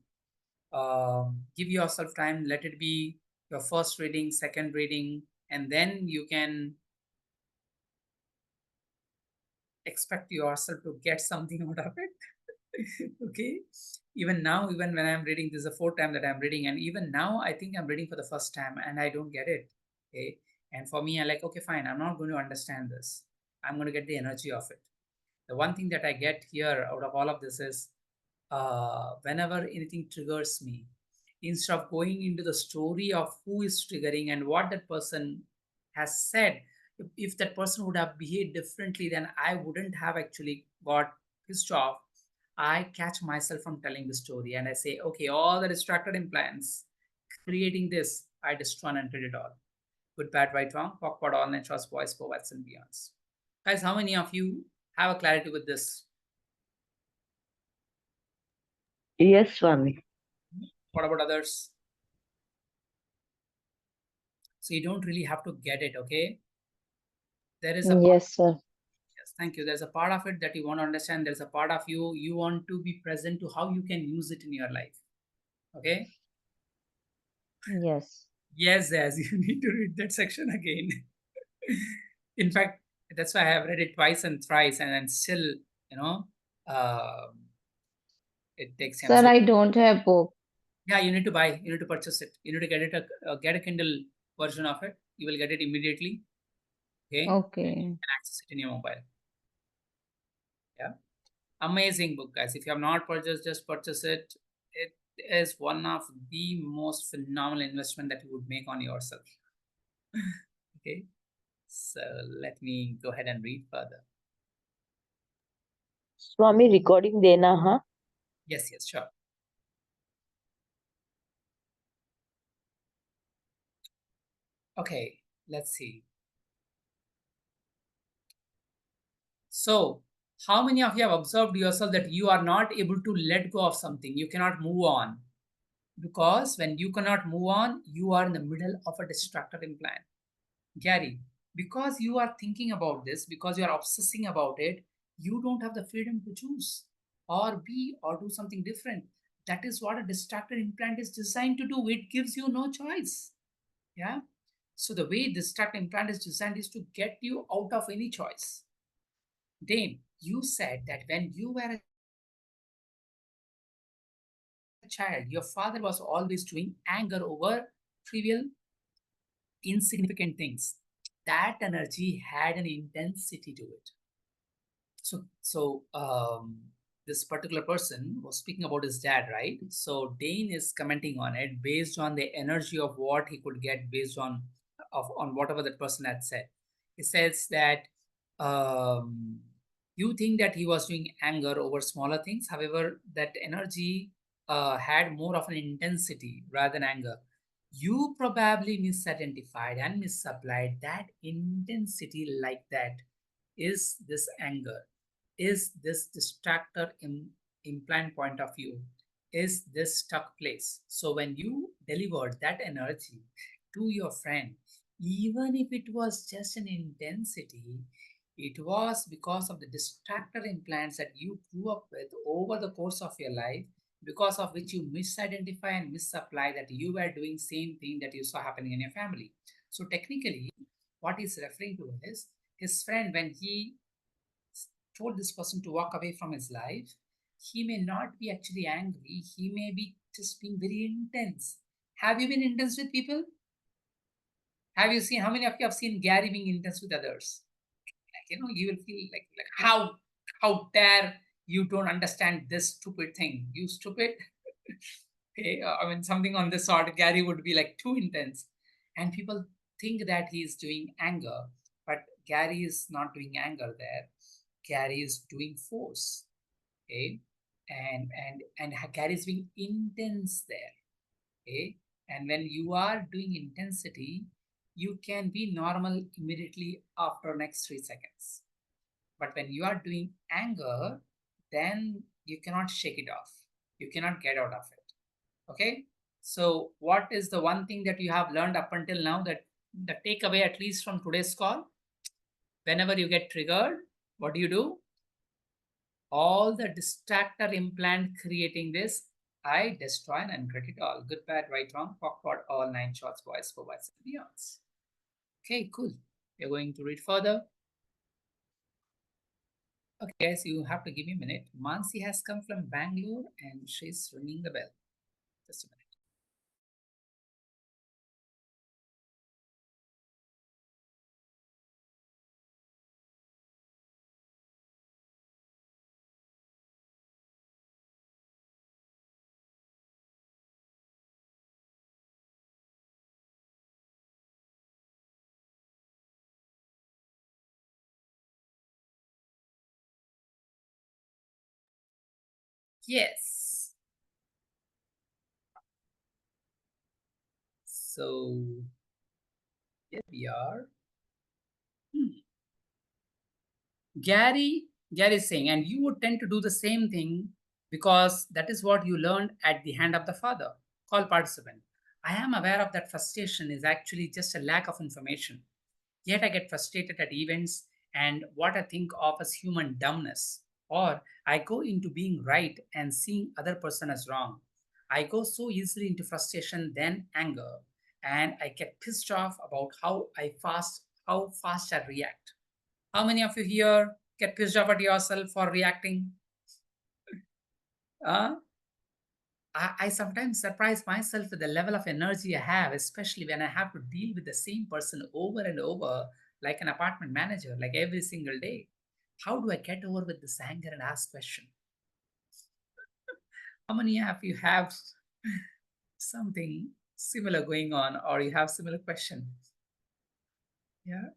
Give yourself time. Let it be your first reading, second reading, and then you can expect yourself to get something out of it. Okay. Even now, even when I'm reading, this is the fourth time that I'm reading, and even now I think I'm reading for the first time and I don't get it. Okay. And for me, I like, okay, fine, I'm not going to understand this. I'm going to get the energy of it. The one thing that I get here out of all of this is whenever anything triggers me, instead of going into the story of who is triggering and what that person has said, if that person would have behaved differently, then I wouldn't have actually got pissed off. I catch myself from telling the story and I say, okay, all the distracted implants creating this, I destroy and enter it all. Good, bad, right, wrong, talk about all natures, boys, poets, and beyonds. Guys, how many of you have a clarity with this? Yes, Swami. What about others? So you don't really have to get it, okay? There is a part, Yes, sir. yes, thank you. There's a part of it that you want to understand. There's a part of you want to be present to how you can use it in your life. Okay? Yes. Yes, you need to read that section again. In fact, that's why I have read it twice and thrice, and then still, you know, um it takes time. Sir, So I don't have book. yeah, you need to buy, you need to purchase it. You need to get it get a Kindle version of it. You will get it immediately. Okay, and you Okay. can access it in your mobile. Yeah. Amazing book, guys. If you have not purchased, just purchase it. It is one of the most phenomenal investment that you would make on yourself. Okay, so let me go ahead and read further. Swami recording देना हाँ. Yes, sure. Okay, let's see. So, how many of you have observed yourself that you are not able to let go of something? You cannot move on. Because when you cannot move on, you are in the middle of a distractor implant. Gary, because you are thinking about this, because you are obsessing about it, you don't have the freedom to choose or be or do something different. That is what a distractor implant is designed to do. It gives you no choice. Yeah. So the way distractor implant is designed is to get you out of any choice. Dane, you said that when you were a child, your father was always doing anger over trivial, insignificant things. That energy had an intensity to it. So this particular person was speaking about his dad, right? So Dane is commenting on it based on the energy of what he could get based on whatever that person had said. He says that um, you think that he was doing anger over smaller things. However, that energy had more of an intensity rather than anger. You probably misidentified and misapplied that intensity like that is this anger, is this distractor implant point of view, is this stuck place. So when you delivered that energy to your friend, even if it was just an intensity, it was because of the distractor implants that you grew up with over the course of your life, because of which you misidentify and misapply that you were doing same thing that you saw happening in your family. So technically, what he's referring to is his friend, when he told this person to walk away from his life, he may not be actually angry. He may be just being very intense. Have you been intense with people? Have you seen, how many of you have seen Gary being intense with others? Like, you will feel like how dare you don't understand this stupid thing? You stupid. Okay, I mean something on this sort. Gary would be like too intense, and people think that he's doing anger, but Gary is not doing anger there. Gary is doing force. Okay, and Gary is being intense there. Okay, and when you are doing intensity, you can be normal immediately after next 3 seconds. But when you are doing anger, then you cannot shake it off. You cannot get out of it. Okay. So, what is the one thing that you have learned up until now, that the takeaway, at least from today's call? Whenever you get triggered, what do? All the distractor implant creating this, I destroy and uncredit it all. Good, bad, right, wrong, talk about all 9 shots, boys, for boys, and beyonds. Okay, cool. We're going to read further. Okay, guys, you have to give me a minute. Mansi has come from Bangalore and she's ringing the bell. Just a minute. Yes. So here we are. Hmm. Gary is saying, and you would tend to do the same thing because that is what you learned at the hand of the father. Call participant. I am aware of that frustration is actually just a lack of information. Yet I get frustrated at events and what I think of as human dumbness. Or I go into being right and seeing other person as wrong. I go so easily into frustration then anger, and I get pissed off about how fast I react. How many of you here get pissed off at yourself for reacting? Uh, I sometimes surprise myself with the level of energy I have, especially when I have to deal with the same person over and over, like an apartment manager, like every single day. How do I get over with this anger and ask question? How many of you have something similar going on, or you have similar question? Yeah.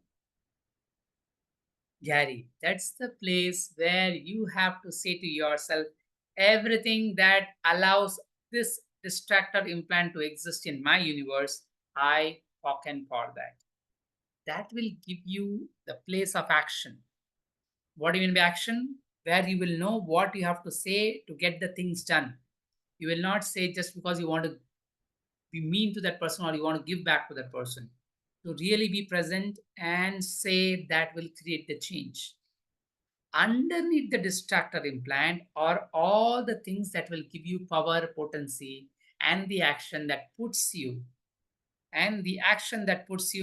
Gary, that's the place where you have to say to yourself everything that allows this distractor implant to exist in my universe. I fucking for that. That will give you the place of action. What do you mean by action? Where you will know what you have to say to get the things done. You will not say just because you want to be mean to that person or you want to give back to that person. To really be present and say that will create the change. Underneath the distractor implant are all the things that will give you power, potency, and the action that puts you,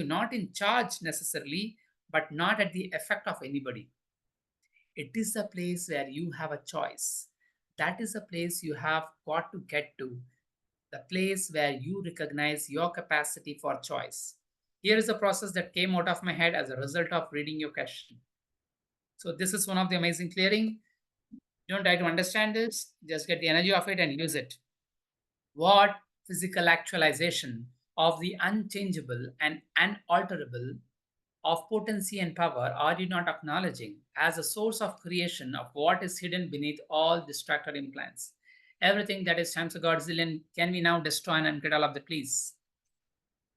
not in charge necessarily, but not at the effect of anybody. It is a place where you have a choice. That is a place you have got to get to, the place where you recognize your capacity for choice. Here is a process that came out of my head as a result of reading your question. So this is one of the amazing clearing. Don't try to understand this, just get the energy of it and use it. What physical actualization of the unchangeable and unalterable of potency and power are you not acknowledging as a source of creation of what is hidden beneath all distractor implants? Everything that is times a godzillion can we now destroy and get all of the please?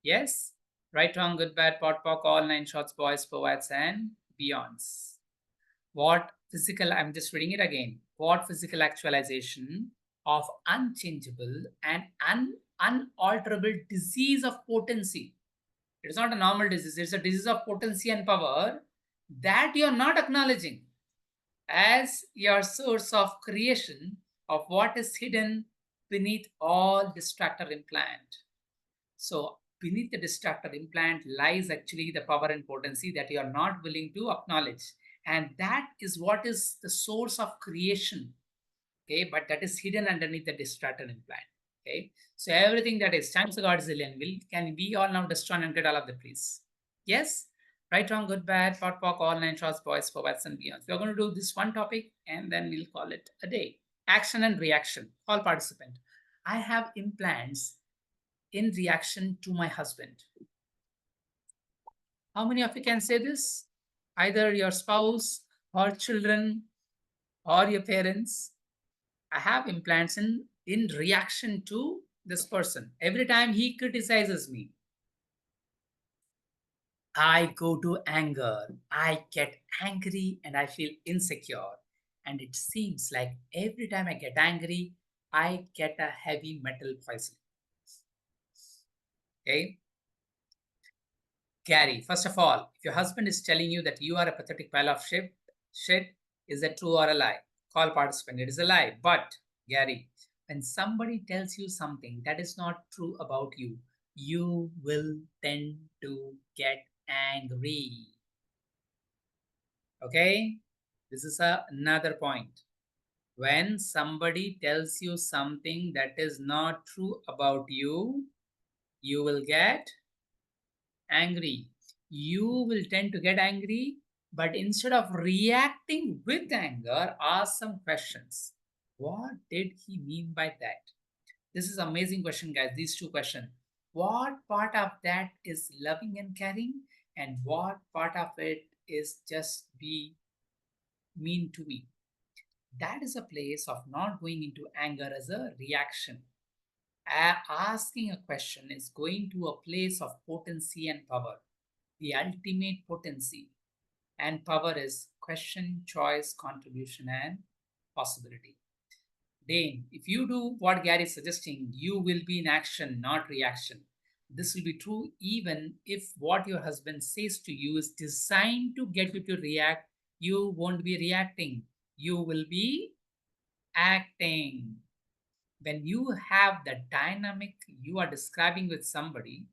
Yes? Right, wrong, good, bad, pot, pock, all nine shots, boys, poets, and beyonds. What physical, I'm just reading it again. What physical actualization of unchangeable and unalterable disease of potency. It's not a normal disease, it's a disease of potency and power that you're not acknowledging as your source of creation of what is hidden beneath all distractor implant. So beneath the distractor implant lies actually the power and potency that you are not willing to acknowledge. And that is what is the source of creation. Okay, but that is hidden underneath the distractor implant. Okay, so everything that is times the godzillion will can we all now destroy and get all of the please. Yes, right, wrong, good, bad, pot, pock, all nine shots, boys, forwards, and beyond. We're going to do this one topic and then we'll call it a day. Action and reaction. Call participant. I have implants in reaction to my husband. How many of you can say this? Either your spouse or children or your parents. I have implants in reaction to this person. Every time he criticizes me, I go to anger. I get angry and I feel insecure. And it seems like every time I get angry, I get a heavy metal poisoning. Okay. Gary, first of all, if your husband is telling you that you are a pathetic pile of shit, is that true or a lie? Call participant. It is a lie. But, Gary, when somebody tells you something that is not true about you, you will tend to get angry. Okay? This is another point. When somebody tells you something that is not true about you, you will get angry. You will tend to get angry, but instead of reacting with anger, ask some questions. What did he mean by that? This is amazing question, guys. These two questions. What part of that is loving and caring, and what part of it is just be mean to me? That is a place of not going into anger as a reaction. Asking a question is going to a place of potency and power. The ultimate potency and power is question, choice, contribution, and possibility. Dane, if you do what Gary is suggesting, you will be in action, not reaction. This will be true even if what your husband says to you is designed to get you to react. You won't be reacting, you will be acting. When you have the dynamic you are describing with somebody,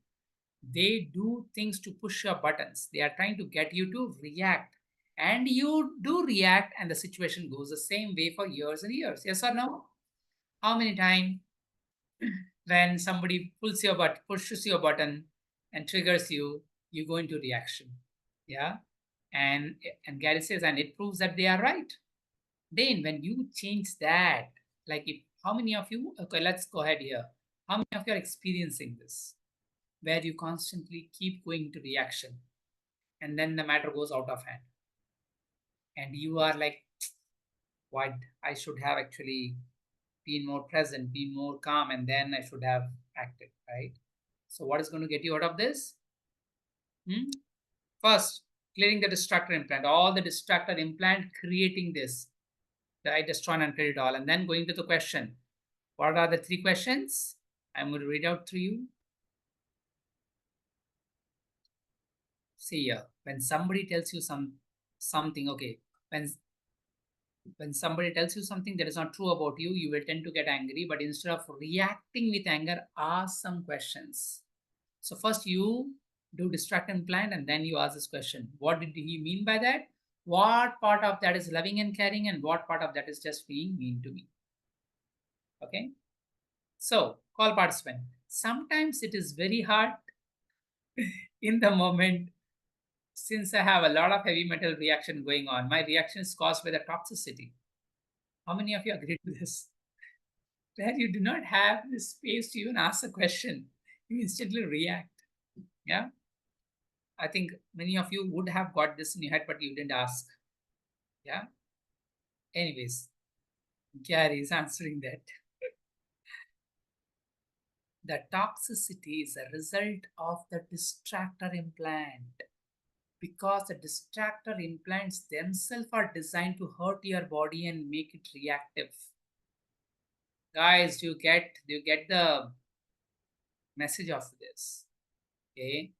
they do things to push your buttons. They are trying to get you to react. And you do react, and the situation goes the same way for years and years. Yes or no? How many times when somebody pushes your button and triggers you, you go into reaction? Yeah. And Gary says, and it proves that they are right. Then when you change that, like if how many of you, okay, let's go ahead here. How many of you are experiencing this? Where you constantly keep going to reaction and then the matter goes out of hand. And you are like, what? I should have actually been more present, been more calm, and then I should have acted, right? So, what is going to get you out of this? First, clearing the distractor implant, all the distractor implant creating this, right? Destroy and uncreate it all. And then going to the question. What are the three questions? I'm going to read out to you. See here, when somebody tells you something, okay, when somebody tells you something that is not true about you, you will tend to get angry, but instead of reacting with anger, ask some questions. So first you do distract and plan, and then you ask this question: what did he mean by that? What part of that is loving and caring, and what part of that is just being mean to me? Okay. So call participant. Sometimes it is very hard in the moment. Since I have a lot of heavy metal reaction going on, my reaction is caused by the toxicity. How many of you agree to this? Where you do not have the space to even ask a question, you instantly react. Yeah. I think many of you would have got this in your head, but you didn't ask. Yeah. Anyways, Gary is answering that. The toxicity is a result of the distractor implant because the distractor implants themselves are designed to hurt your body and make it reactive. Guys, do you get the message of this? Okay.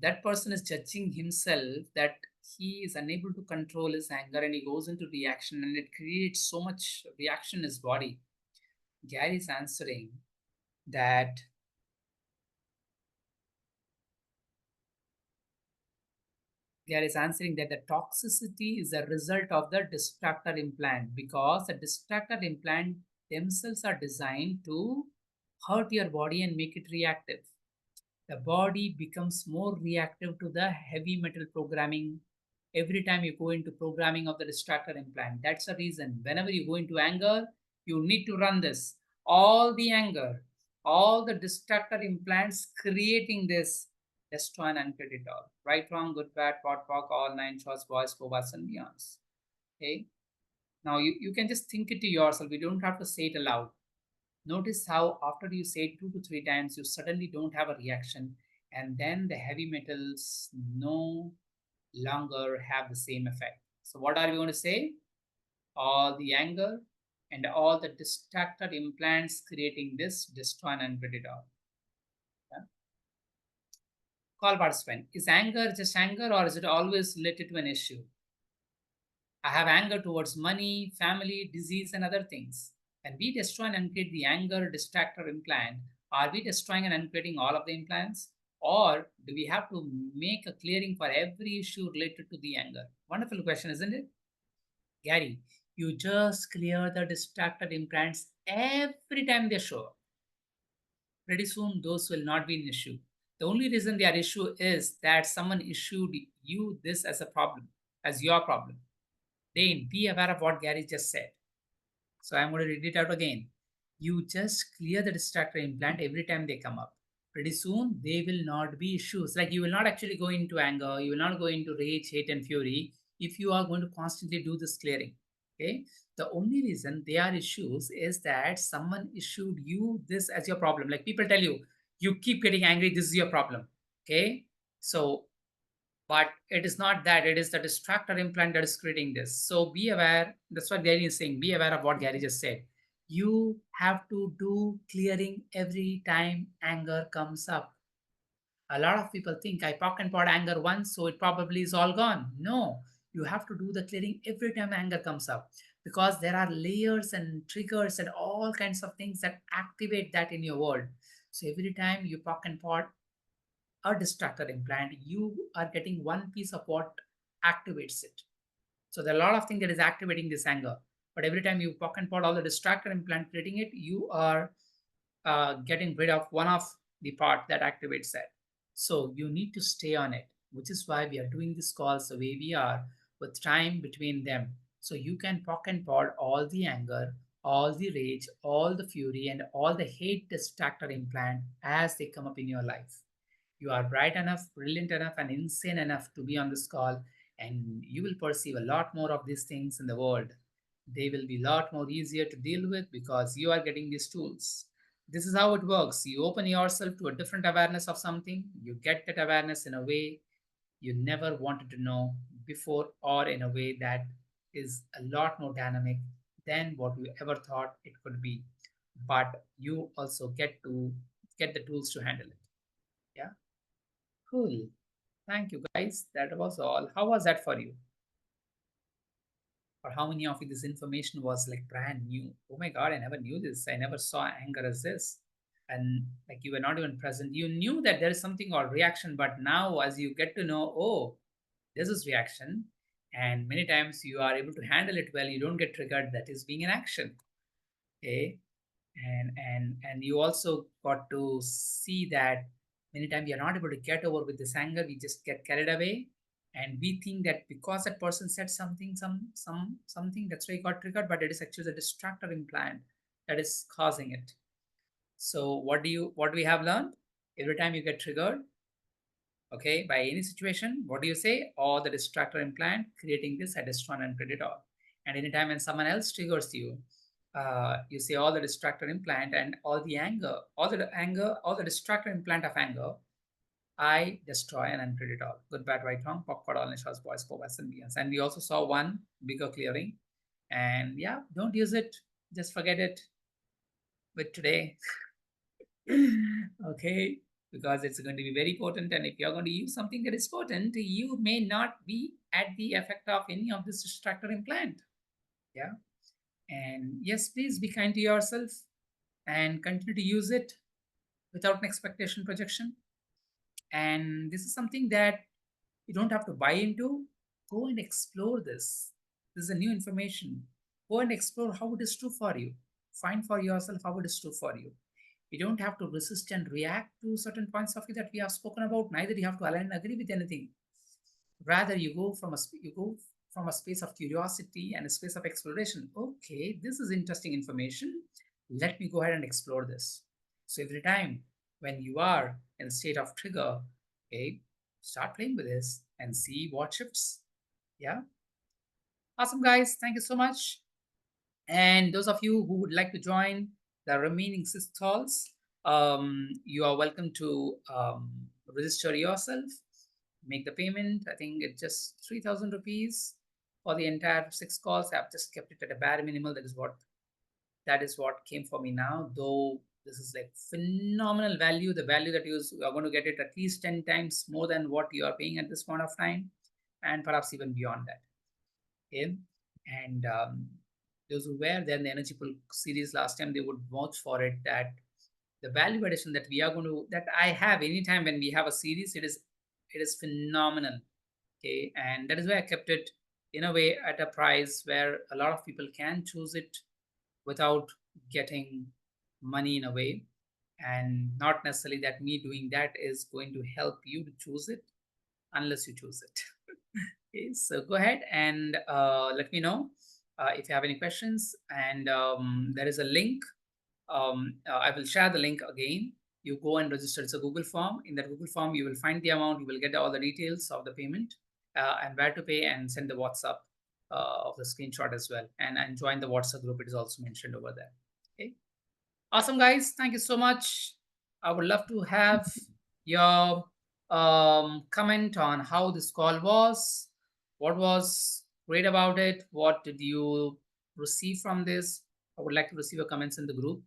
That person is judging himself that he is unable to control his anger and he goes into reaction and it creates so much reaction in his body. Gary is answering that the toxicity is a result of the distractor implant because the distractor implant themselves are designed to hurt your body and make it reactive. The body becomes more reactive to the heavy metal programming every time you go into programming of the distractor implant. That's the reason whenever you go into anger, you need to run this. All the anger, all the distractor implants creating this destroy and uncreate it all. Right, wrong, good, bad, pot, pock, all nine shorts, boys, cobas, and beyonds. Okay. Now you can just think it to yourself. You don't have to say it aloud. Notice how after you say it 2 to 3 times, you suddenly don't have a reaction, and then the heavy metals no longer have the same effect. So, what are we going to say? All the anger and all the distracted implants creating this destroy and uncreate it all. Yeah? Call participant. Is anger just anger or is it always related to an issue? I have anger towards money, family, disease, and other things. When we destroy and uncreate the anger distractor implant, are we destroying and uncreating all of the implants? Or do we have to make a clearing for every issue related to the anger? Wonderful question, isn't it? Gary, you just clear the distracted implants every time they show up. Pretty soon, those will not be an issue. The only reason they are issue is that someone issued you this as a problem, as your problem. Then be aware of what Gary just said. So I'm going to read it out again. You just clear the distractor implant every time they come up. Pretty soon, they will not be issues. Like you will not actually go into anger, you will not go into rage, hate, and fury if you are going to constantly do this clearing. Okay. The only reason they are issues is that someone issued you this as your problem. Like people tell you, you keep getting angry, this is your problem. Okay. So but it is not that, it is the distractor implant that is creating this. So be aware. That's what Gary is saying. Be aware of what Gary just said. You have to do clearing every time anger comes up. A lot of people think I poke and pot anger once, so it probably is all gone. No, you have to do the clearing every time anger comes up, because there are layers and triggers and all kinds of things that activate that in your world. So every time you poke and pot a distractor implant, you are getting one piece of what activates it. So there are a lot of things that is activating this anger. But every time you poke and pot all the distractor implant creating it, you are getting rid of one of the part that activates that. So you need to stay on it, which is why we are doing this calls the way we are, with time between them. So you can poke and pot all the anger, all the rage, all the fury, and all the hate distractor implant as they come up in your life. You are bright enough, brilliant enough, and insane enough to be on this call, and you will perceive a lot more of these things in the world. They will be a lot more easier to deal with because you are getting these tools. This is how it works. You open yourself to a different awareness of something, you get that awareness in a way you never wanted to know before, or in a way that is a lot more dynamic than what you ever thought it could be. But you also get to get the tools to handle it. Yeah. Cool. Thank you, guys. That was all. How was that for you? Or how many of you this information was like brand new? Oh my God, I never knew this. I never saw anger as this. And like you were not even present. You knew that there is something called reaction, but now as you get to know, oh, this is reaction. And many times you are able to handle it well. You don't get triggered. That is being an action. Okay. And you also got to see that many times we are not able to get over with this anger. We just get carried away, and we think that because that person said something, something, that's why he got triggered, but it is actually the distractor implant that is causing it. So what do we have learned? Every time you get triggered, okay, by any situation, what do you say? Or the distractor implant creating this, I destroy and create it all. And anytime when someone else triggers you, you say all the distractor implant and all the anger, all the distractor implant of anger, I destroy and uncreate it all. Good, bad, right, wrong, popcorn, all nishas, boys, povas, and beyonds. And we also saw one bigger clearing. And yeah, don't use it. Just forget it with today. Okay, because it's going to be very potent, and if you're going to use something that is potent, you may not be at the effect of any of this distractor implant. Yeah. And yes, please be kind to yourself and continue to use it without an expectation projection. And this is something that you don't have to buy into. Go and explore this. This is a new information. Go and explore how it is true for you. Find for yourself how it is true for you. You don't have to resist and react to certain points of view that we have spoken about. Neither you have to align and agree with anything. Rather, you go from a space of curiosity and a space of exploration. Okay, this is interesting information. Let me go ahead and explore this. So every time when you are in a state of trigger, okay, start playing with this and see what shifts. Yeah. Awesome, guys. Thank you so much. And those of you who would like to join the remaining six calls, you are welcome to register yourself, make the payment. I think it's just 3,000 rupees for the entire six calls. I've just kept it at a bare minimal. That is what came for me now, though this is like phenomenal value. The value that you are going to get it at least 10 times more than what you are paying at this point of time, and perhaps even beyond that. Okay. And those who were there in the Energy Pool series last time, they would vouch for it that the value addition that we are going to, that I have anytime when we have a series, it is phenomenal. Okay, and that is why I kept it in a way at a price where a lot of people can choose it without getting money in a way, and not necessarily that me doing that is going to help you to choose it unless you choose it. Okay, so go ahead and let me know if you have any questions. And there is a link. I will share the link again. You go and register. It's a Google form. In that Google form, you will find the amount. You will get all the details of the payment and where to pay, and send the WhatsApp of the screenshot as well. And join the WhatsApp group. It is also mentioned over there. Okay. Awesome, guys. Thank you so much. I would love to have your comment on how this call was. What was great about it? What did you receive from this? I would like to receive your comments in the group,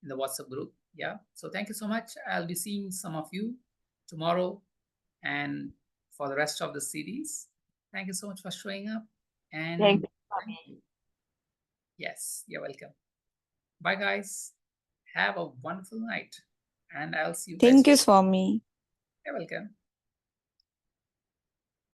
in the WhatsApp group. Yeah. So thank you so much. I'll be seeing some of you tomorrow and for the rest of the series. Thank you so much for showing up. And Thank you. thank you. Yes, you're welcome. Bye, guys. Have a wonderful night. And I'll see you guys. Thank you, Swami. You're welcome.